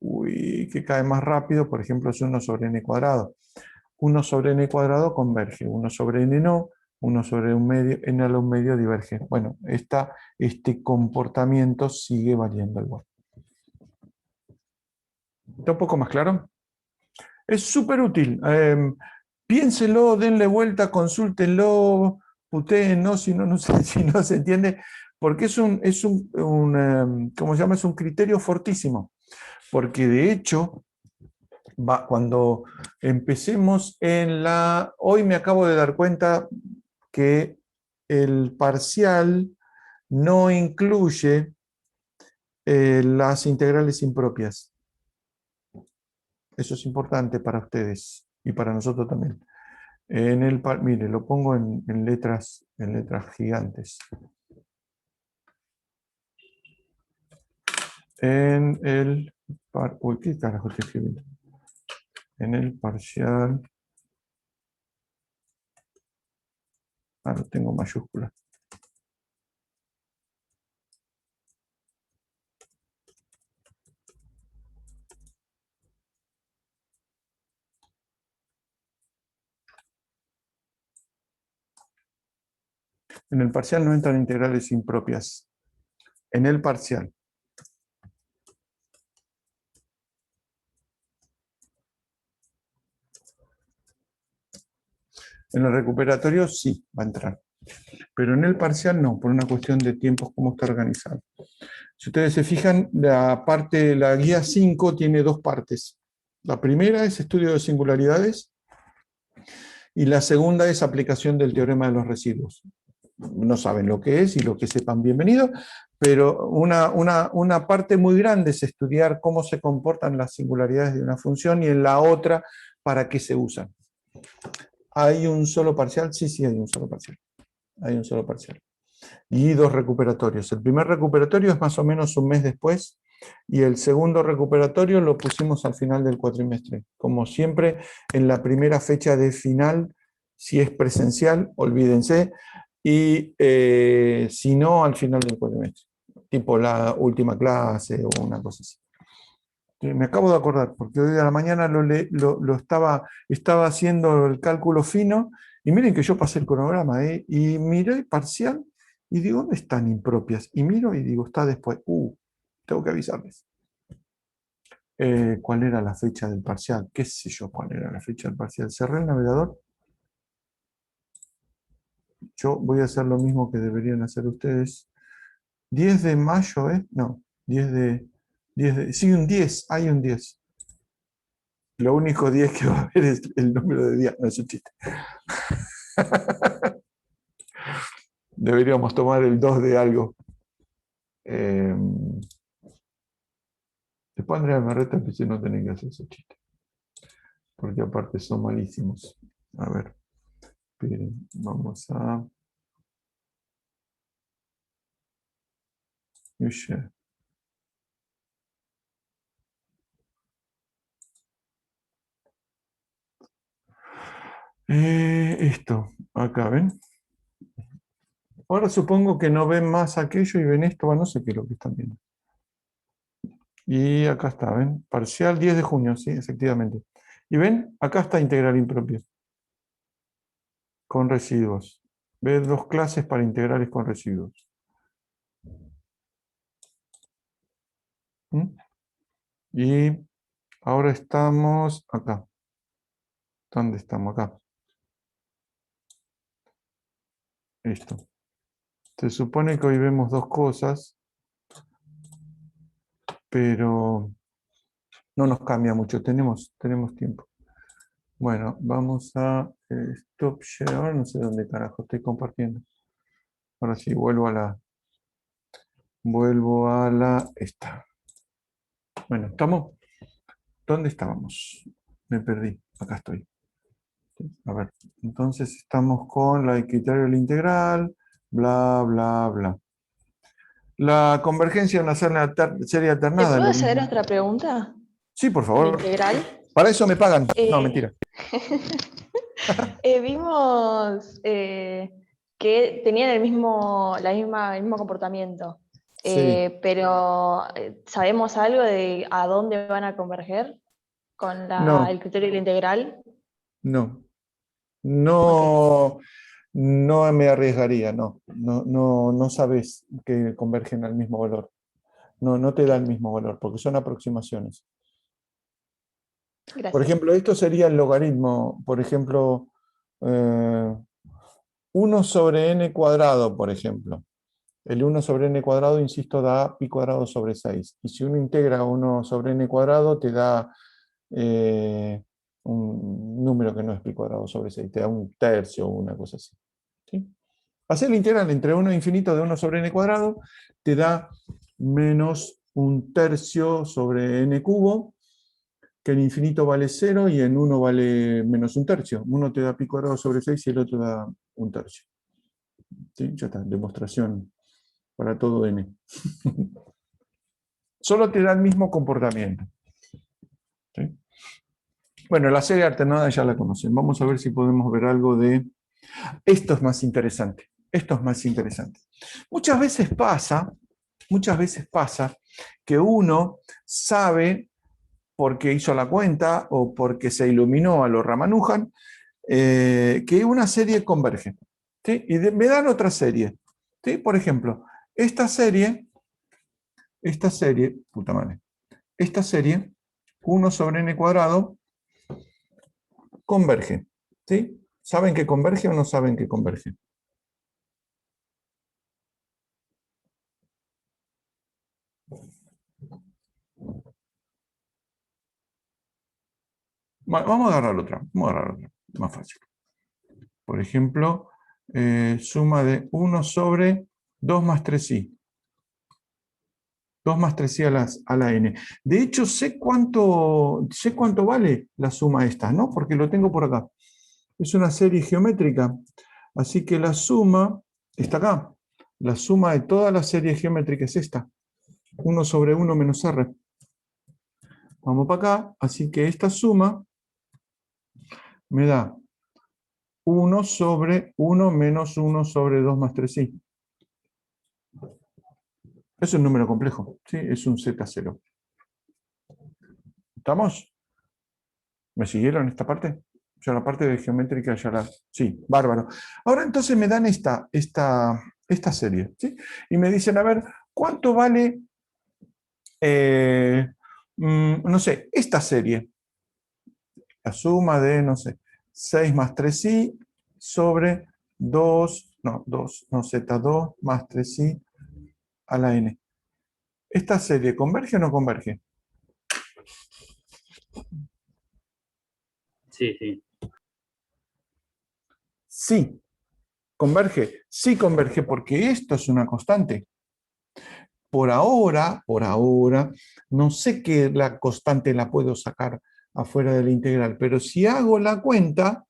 que cae más rápido, por ejemplo, es 1 sobre n cuadrado. 1 sobre n cuadrado converge, 1 sobre n no, 1 sobre 1 medio, n a la 1 medio diverge. Bueno, este comportamiento sigue valiendo igual. ¿Está un poco más claro? Es súper útil. Piénselo, denle vuelta, consúltenlo, putéenlo si no se entiende, porque es un ¿cómo se llama? Es un criterio fortísimo. Porque de hecho, cuando empecemos hoy me acabo de dar cuenta que el parcial no incluye las integrales impropias. Eso es importante para ustedes y para nosotros también. Mire, lo pongo en letras gigantes. Uy, ¿qué carajo estoy escribiendo? En el parcial. Lo tengo mayúscula. En el parcial no entran integrales impropias. En el parcial. En el recuperatorio sí va a entrar. Pero en el parcial no, por una cuestión de tiempos, cómo está organizado. Si ustedes se fijan, la guía 5 tiene dos partes. La primera es estudio de singularidades y la segunda es aplicación del teorema de los residuos. No saben lo que es, y lo que sepan, bienvenido, pero una parte muy grande es estudiar cómo se comportan las singularidades de una función, y en la otra, para qué se usan. ¿Hay un solo parcial? Sí, sí, hay un solo parcial. Hay un solo parcial. Y dos recuperatorios. El primer recuperatorio es más o menos un mes después, y el segundo recuperatorio lo pusimos al final del cuatrimestre. Como siempre, en la primera fecha de final, si es presencial, olvídense, y si no, al final del cuatrimestre, tipo la última clase o una cosa así. Me acabo de acordar, porque hoy a la mañana estaba haciendo el cálculo fino, y miren que yo pasé el cronograma, y miré el parcial, y digo, ¿dónde están impropias? Y miro y digo, está después. Tengo que avisarles. ¿Cuál era la fecha del parcial? ¿Qué sé yo cuál era la fecha del parcial? Cerré el navegador. Yo voy a hacer lo mismo que deberían hacer ustedes. 10 de mayo, ¿eh? No, 10 de... Sí, un 10, hay un 10. Lo único 10 que va a haber es el número de días. No, es un chiste. Deberíamos tomar el 2 de algo. Después Andrea me reta que si no tienen que hacer ese chiste. Porque aparte son malísimos. A ver. Esperen, vamos a... Share. Esto, acá, ¿ven? Ahora supongo que no ven más aquello y ven esto, no sé qué es lo que están viendo. Y acá está, ¿ven? Parcial 10 de junio, sí, efectivamente. Y ven, acá está integral impropio. Con residuos. Ves dos clases para integrales con residuos. ¿Mm? Y ahora estamos acá. ¿Dónde estamos? Acá. Esto. Se supone que hoy vemos dos cosas, pero no nos cambia mucho, tenemos tiempo. Bueno, vamos a stop share. Ahora no sé dónde carajo estoy compartiendo. Ahora sí, vuelvo a la esta. Bueno, ¿estamos? ¿Dónde estábamos? Me perdí, acá estoy. A ver, entonces estamos con la criterio del integral, bla, bla, bla. La convergencia de una serie ¿Te alternada. puedo hacer otra pregunta? Sí, por ¿El favor. integral? Para eso me pagan. No, mentira. Vimos que tenían el mismo comportamiento, Sí. pero ¿sabemos algo de a dónde van a converger con el No, criterio de la integral? no. Ok, No, no me arriesgaría, no. No sabes que convergen al mismo valor. No te da el ok, mismo valor, porque son aproximaciones. Por gracias. ejemplo, esto sería el logaritmo. Por ejemplo, 1 sobre n cuadrado, por ejemplo. El 1 sobre n cuadrado, insisto, da pi cuadrado sobre 6. Y si uno integra 1 sobre n cuadrado, te da un número que no es pi cuadrado sobre 6, te da un tercio o una cosa así. ¿Sí? Hacer la integral entre 1 e infinito de 1 sobre n cuadrado te da menos un tercio sobre n cubo, que en infinito vale 0 y en 1 vale menos un tercio. Uno te da pi cuadrado sobre 6 y el otro da un tercio. ¿Sí? Ya está, demostración para todo n. Solo te da el mismo comportamiento. ¿Sí? Bueno, la serie alternada ya la conocen. Vamos a ver si podemos ver algo de... Esto es más interesante. Esto es más interesante. Muchas veces pasa que uno sabe, porque hizo la cuenta o porque se iluminó a lo Ramanujan, que una serie converge. ¿Sí? Y me dan otra serie. ¿Sí? Por ejemplo, esta serie, puta madre, esta serie, 1 sobre n cuadrado, converge. ¿Sí? ¿Saben que converge o no saben que converge? Vamos a agarrar otra, más fácil. Por ejemplo, suma de 1 sobre 2 más 3i. 2 más 3i a la n. De hecho, sé cuánto vale la suma esta, ¿no? Porque lo tengo por acá. Es una serie geométrica. Así que la suma está acá. La suma de toda la serie geométrica es esta. 1 sobre 1 menos r. Vamos para acá. Así que esta suma me da 1 sobre 1 menos 1 sobre 2 más 3i. Es un número complejo, ¿sí? Es un Z0. ¿Estamos? ¿Me siguieron esta parte? Ya la parte de geométrica ya la... Sí, bárbaro. Ahora entonces me dan esta serie, ¿sí? Y me dicen, a ver, ¿cuánto vale, no sé, esta serie? La suma de, no sé, 6 más 3i sobre 2, no, Z2 más 3i a la n. ¿Esta serie converge o no converge? Sí, sí. Sí, converge. Sí converge porque esto es una constante. Por ahora, no sé que la constante la puedo sacar afuera de la integral, pero si hago la cuenta,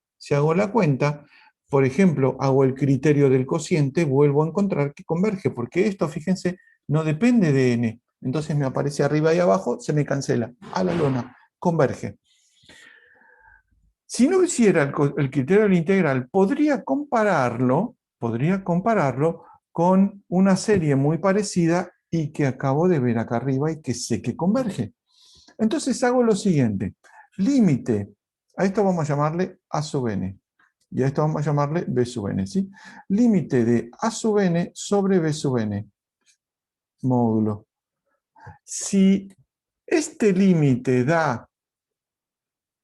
por ejemplo, hago el criterio del cociente, vuelvo a encontrar que converge, porque esto, fíjense, no depende de n. Entonces me aparece arriba y abajo, se me cancela. A la lona, converge. Si no hiciera el criterio de la integral, podría compararlo con una serie muy parecida y que acabo de ver acá arriba y que sé que converge. Entonces hago lo siguiente. Límite. A esto vamos a llamarle A sub n. Y a esto vamos a llamarle B sub n. ¿Sí? Límite de A sub n sobre B sub n. Módulo. Si este límite da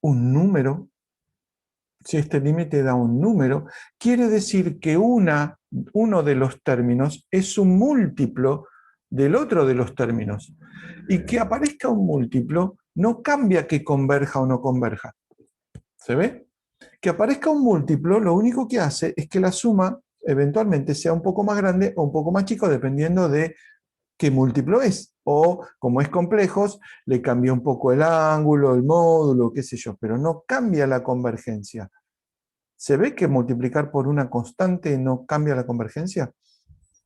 un número, quiere decir que uno de los términos es un múltiplo del otro de los términos. Y que aparezca un múltiplo no cambia que converja o no converja. ¿Se ve? Que aparezca un múltiplo lo único que hace es que la suma eventualmente sea un poco más grande o un poco más chico dependiendo de qué múltiplo es. O, como es complejos, le cambia un poco el ángulo, el módulo, qué sé yo, pero no cambia la convergencia. ¿Se ve que multiplicar por una constante no cambia la convergencia?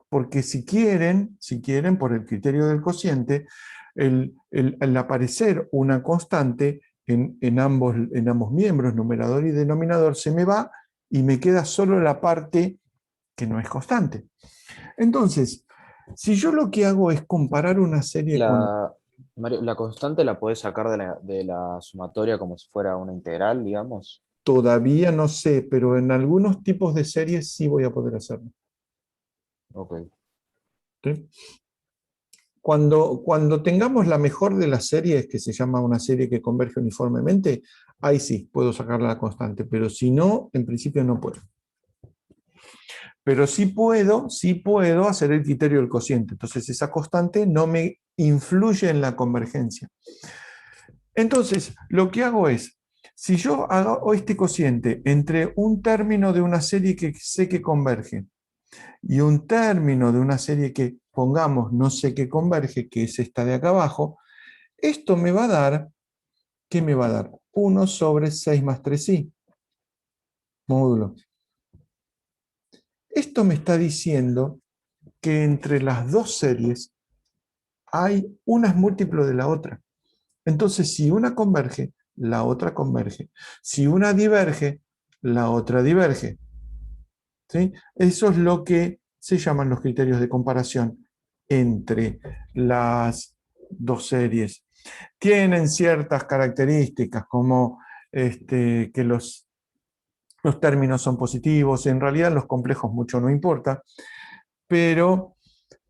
Porque si quieren, por el criterio del cociente, el aparecer una constante en ambos miembros, numerador y denominador, se me va y me queda solo la parte que no es constante. Entonces, si yo lo que hago es comparar una serie con... Mario, ¿la constante la podés sacar de la sumatoria como si fuera una integral, digamos? Todavía no sé, pero en algunos tipos de series sí voy a poder hacerlo. Ok. ¿Sí? Cuando tengamos la mejor de las series, que se llama una serie que converge uniformemente, ahí sí, puedo sacar la constante, pero si no, en principio no puedo. Pero sí puedo hacer el criterio del cociente. Entonces esa constante no me influye en la convergencia. Entonces, lo que hago es, si yo hago este cociente entre un término de una serie que sé que converge y un término de una serie que, pongamos, no sé que converge, que es esta de acá abajo, esto me va a dar, ¿qué me va a dar? 1 sobre 6 más 3i, módulo. Esto me está diciendo que entre las dos series hay una es múltiplo de la otra. Entonces, si una converge, la otra converge. Si una diverge, la otra diverge. ¿Sí? Eso es lo que se llaman los criterios de comparación entre las dos series. Tienen ciertas características, como que los términos son positivos, en realidad los complejos mucho no importa, pero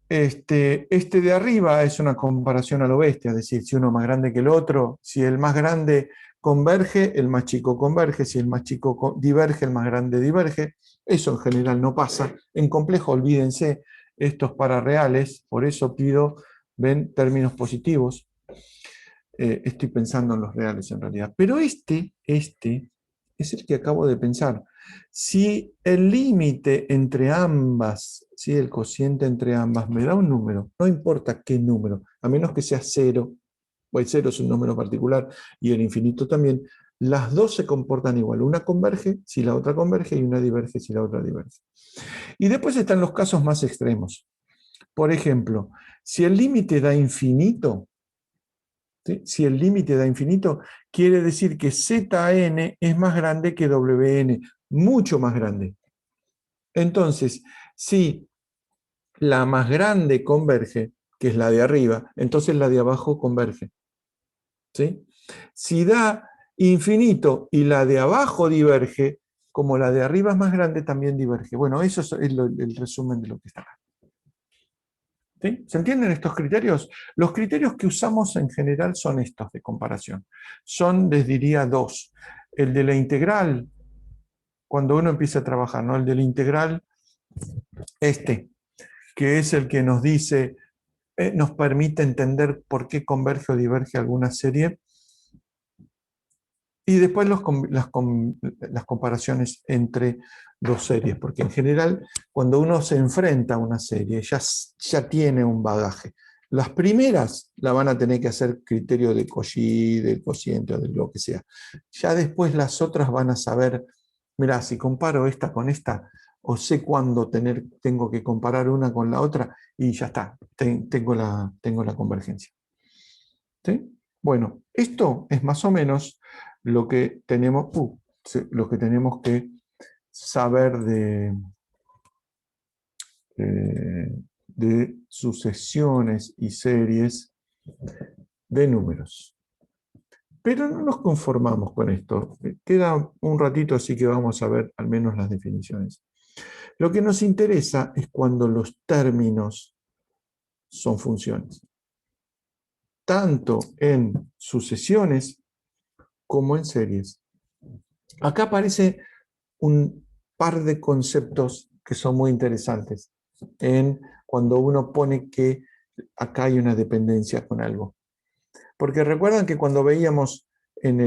este de arriba es una comparación a lo bestia, es decir, si uno es más grande que el otro, si el más grande converge, el más chico converge, si el más chico diverge, el más grande diverge. Eso en general no pasa. En complejo, olvídense, esto es para reales, por eso pido, ven, términos positivos. estoy pensando en los reales en realidad. Pero este es el que acabo de pensar. Si el límite entre ambas, ¿sí? El cociente entre ambas me da un número, no importa qué número, a menos que sea 0, o el 0 es un número particular y el infinito también, las dos se comportan igual. Una converge si la otra converge y una diverge si la otra diverge. Y después están los casos más extremos. Por ejemplo, si el límite da infinito, ¿sí? Si el límite da infinito, quiere decir que Zn es más grande que Wn, mucho más grande. Entonces, si la más grande converge, que es la de arriba, entonces la de abajo converge. ¿Sí? Si da infinito y la de abajo diverge, como la de arriba es más grande, también diverge. Bueno, eso es el resumen de lo que está acá. ¿Sí? ¿Se entienden estos criterios? Los criterios que usamos en general son estos de comparación. Son, les diría, dos. El de la integral, cuando uno empieza a trabajar, ¿no? El de la integral, que es el que nos dice, nos permite entender por qué converge o diverge alguna serie. Y después las comparaciones entre dos series, porque en general cuando uno se enfrenta a una serie ya tiene un bagaje. Las primeras la van a tener que hacer criterio de Cauchy, del cociente o de lo que sea. Ya después las otras van a saber, mira, si comparo esta con esta, o sé cuándo tengo que comparar una con la otra, y ya está, tengo la convergencia. ¿Sí? Bueno, esto es más o menos lo que tenemos que saber de sucesiones y series de números. Pero no nos conformamos con esto. Queda un ratito, así que vamos a ver al menos las definiciones. Lo que nos interesa es cuando los términos son funciones, tanto en sucesiones como en series. Acá aparece un par de conceptos que son muy interesantes cuando uno pone que acá hay una dependencia con algo. Porque recuerdan que cuando veíamos en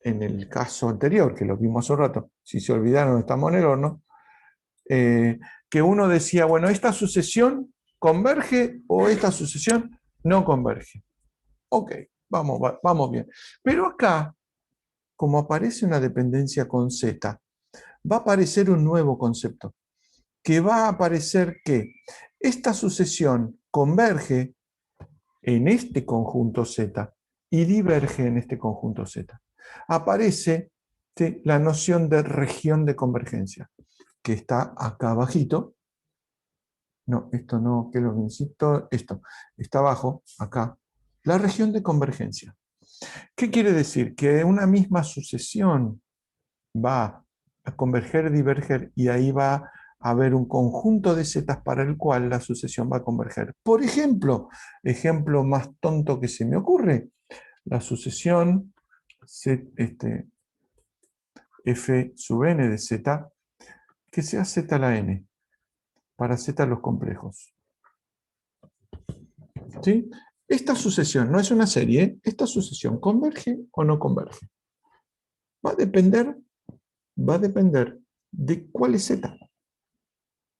el caso anterior, que lo vimos hace un rato, si se olvidaron estamos en el horno, que uno decía, bueno, esta sucesión converge o esta sucesión no converge. Ok, vamos bien. Pero acá, como aparece una dependencia con Z, va a aparecer un nuevo concepto, que va a aparecer que esta sucesión converge en este conjunto Z y diverge en este conjunto Z. Aparece, ¿sí?, la noción de región de convergencia, que está acá abajito. No, esto no, que lo necesito, esto. Está abajo, acá. La región de convergencia. ¿Qué quiere decir? Que una misma sucesión va a converger, diverger, y ahí va a haber un conjunto de zetas para el cual la sucesión va a converger. Por ejemplo, ejemplo más tonto que se me ocurre, la sucesión f sub n de z, que sea z a la n, para z los complejos. ¿Sí? Esta sucesión no es una serie, esta sucesión converge o no converge. Va a depender de cuál es z.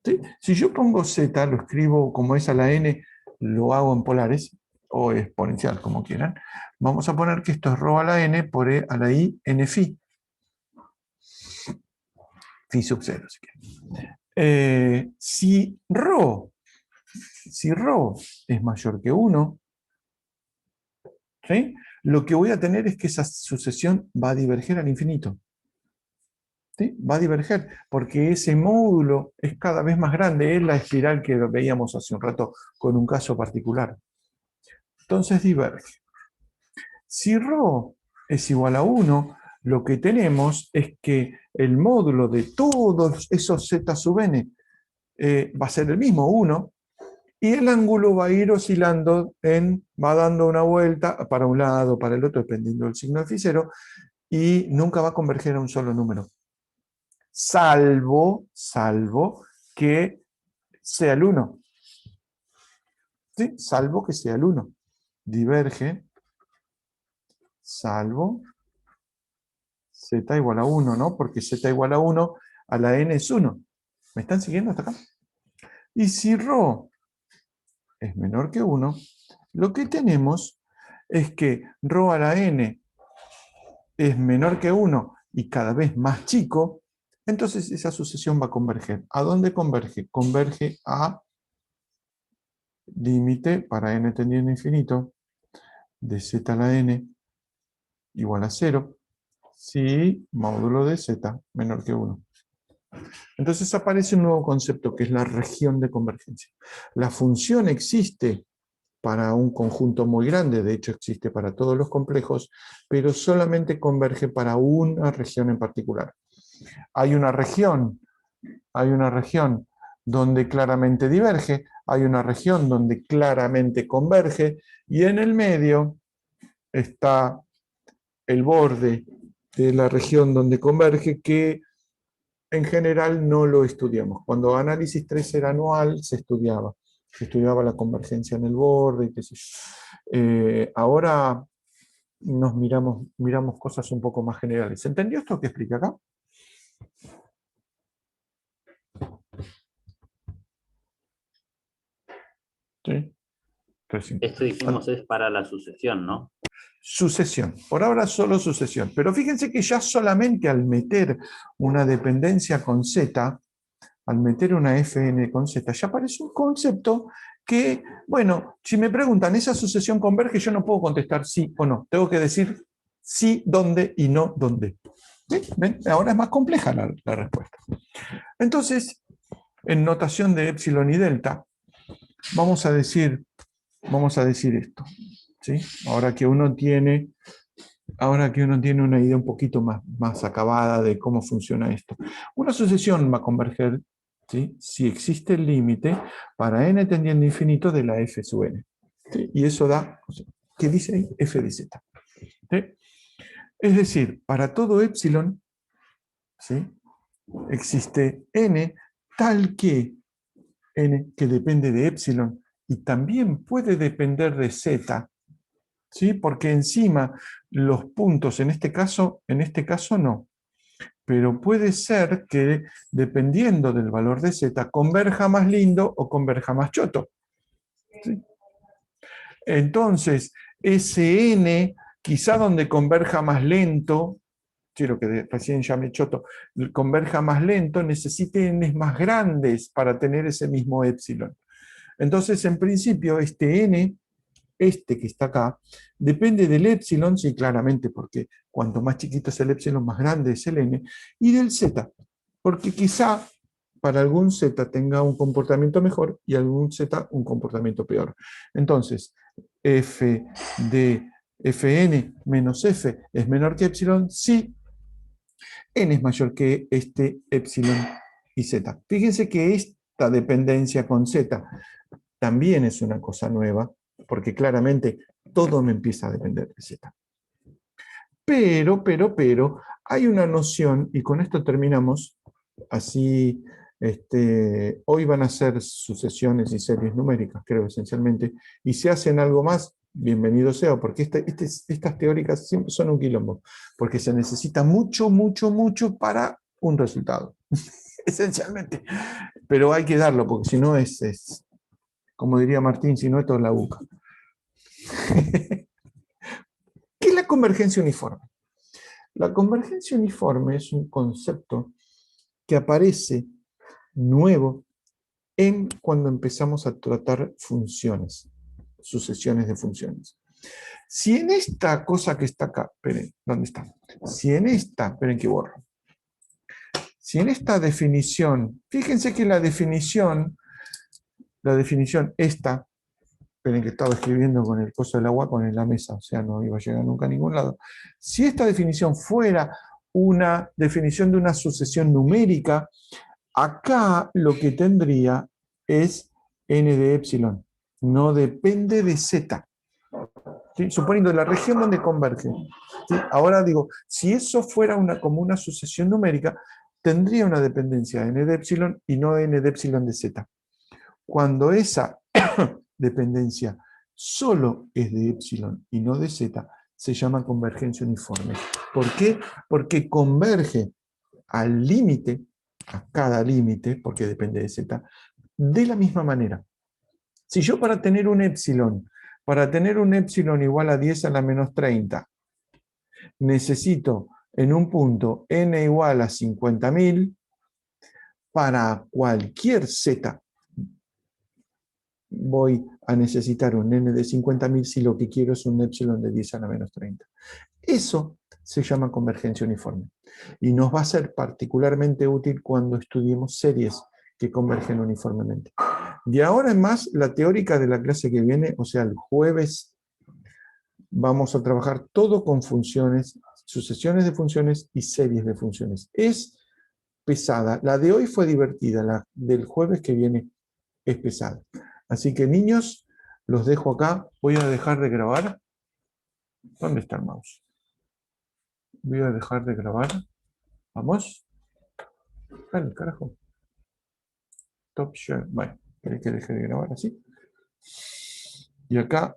¿Sí? Si yo pongo z, lo escribo como es a la n, lo hago en polares, o exponencial, como quieran. Vamos a poner que esto es ρ a la n por e a la i n phi. Phi sub 0, si quieren. Si ρ es mayor que 1, ¿sí?, lo que voy a tener es que esa sucesión va a diverger al infinito. ¿Sí? Va a diverger, porque ese módulo es cada vez más grande, es la espiral que veíamos hace un rato con un caso particular. Entonces diverge. Si ρ es igual a 1, lo que tenemos es que el módulo de todos esos z sub n va a ser el mismo, 1, y el ángulo va a ir oscilando, va dando una vuelta para un lado, para el otro, dependiendo del signo de phi 0, y nunca va a converger a un solo número. Salvo que sea el 1. ¿Sí? Salvo que sea el 1. Diverge salvo z igual a 1, ¿no? Porque z igual a 1 a la n es 1. ¿Me están siguiendo hasta acá? Y si ρ es menor que 1, lo que tenemos es que ρ a la n es menor que 1 y cada vez más chico, entonces esa sucesión va a converger. ¿A dónde converge? Converge a límite para n tendiendo a infinito de z a la n igual a 0 si módulo de z menor que 1. Entonces aparece un nuevo concepto que es la región de convergencia. La función existe para un conjunto muy grande, de hecho existe para todos los complejos, pero solamente converge para una región en particular. Hay una región donde claramente diverge, hay una región donde claramente converge, y en el medio está el borde de la región donde converge, que en general no lo estudiamos. Cuando análisis 3 era anual, se estudiaba la convergencia en el borde, y qué sé yo. Ahora nos miramos cosas un poco más generales. ¿Se entendió esto que expliqué acá? Sí. Esto dijimos es para la sucesión, ¿no? Sucesión. Por ahora solo sucesión. Pero fíjense que ya solamente al meter una dependencia con z, al meter una fn con z, ya aparece un concepto que, bueno, si me preguntan, ¿esa sucesión converge? Yo no puedo contestar sí o no. Tengo que decir sí, dónde y no, dónde. ¿Sí? ¿Ven? Ahora es más compleja la respuesta. Entonces, en notación de epsilon y delta, vamos a decir esto. ¿Sí? Ahora que uno tiene una idea un poquito más acabada de cómo funciona esto. Una sucesión va a converger, ¿sí?, si existe el límite para n tendiendo a infinito de la f sub n. ¿Sí? Y eso da, ¿qué dice ahí? F de z. ¿Sí? Es decir, para todo epsilon, ¿sí?, existe n tal que n que depende de epsilon y también puede depender de z, ¿sí? Porque encima los puntos, en este caso no, pero puede ser que dependiendo del valor de z, converja más lindo o converja más choto. ¿Sí? Entonces, ese n, quizá donde converja más lento, sí, lo que recién llamé choto, converja más lento, necesite n's más grandes para tener ese mismo epsilon. Entonces, en principio, este n, este que está acá, depende del epsilon, sí, claramente, porque cuanto más chiquito es el epsilon, más grande es el n, y del z, porque quizá para algún z tenga un comportamiento mejor y algún z un comportamiento peor. Entonces, f de fn menos f es menor que epsilon si n es mayor que este epsilon y z. Fíjense que esta dependencia con z también es una cosa nueva, porque claramente todo me empieza a depender de z. Pero, hay una noción, y con esto terminamos, así, hoy van a ser sucesiones y series numéricas, creo, esencialmente, y si hacen algo más, bienvenido sea, porque estas teóricas siempre son un quilombo, porque se necesita mucho para un resultado, esencialmente. Pero hay que darlo, porque si no es como diría Martín, si no esto es la UCA. ¿Qué es la convergencia uniforme? La convergencia uniforme es un concepto que aparece nuevo cuando empezamos a tratar funciones, sucesiones de funciones. Si en esta cosa que está acá, esperen, ¿dónde está? Esperen que borro. Si en esta definición, fíjense que la definición esta, esperen que estaba escribiendo con el coso del agua con la mesa, o sea, no iba a llegar nunca a ningún lado. Si esta definición fuera una definición de una sucesión numérica, acá lo que tendría es n de epsilon. No depende de z. ¿Sí? Suponiendo la región donde converge. ¿Sí? Ahora digo, si eso fuera como una sucesión numérica, tendría una dependencia n de epsilon y no n de epsilon de z. Cuando esa dependencia solo es de epsilon y no de z, se llama convergencia uniforme. ¿Por qué? Porque converge al límite, a cada límite, porque depende de z, de la misma manera. Si yo para tener un epsilon igual a 10 a la menos 30, necesito en un punto n igual a 50.000, para cualquier z voy a necesitar un n de 50.000 si lo que quiero es un epsilon de 10 a la menos 30. Eso se llama convergencia uniforme. Y nos va a ser particularmente útil cuando estudiemos series que convergen uniformemente. De ahora en más, la teórica de la clase que viene, o sea, el jueves, vamos a trabajar todo con funciones, sucesiones de funciones y series de funciones. Es pesada. La de hoy fue divertida, la del jueves que viene es pesada. Así que, niños, los dejo acá. Voy a dejar de grabar. ¿Dónde está el mouse? Voy a dejar de grabar. Vamos. Dale, carajo. Stop share. Bueno, ¿querés que deje de grabar así? Y acá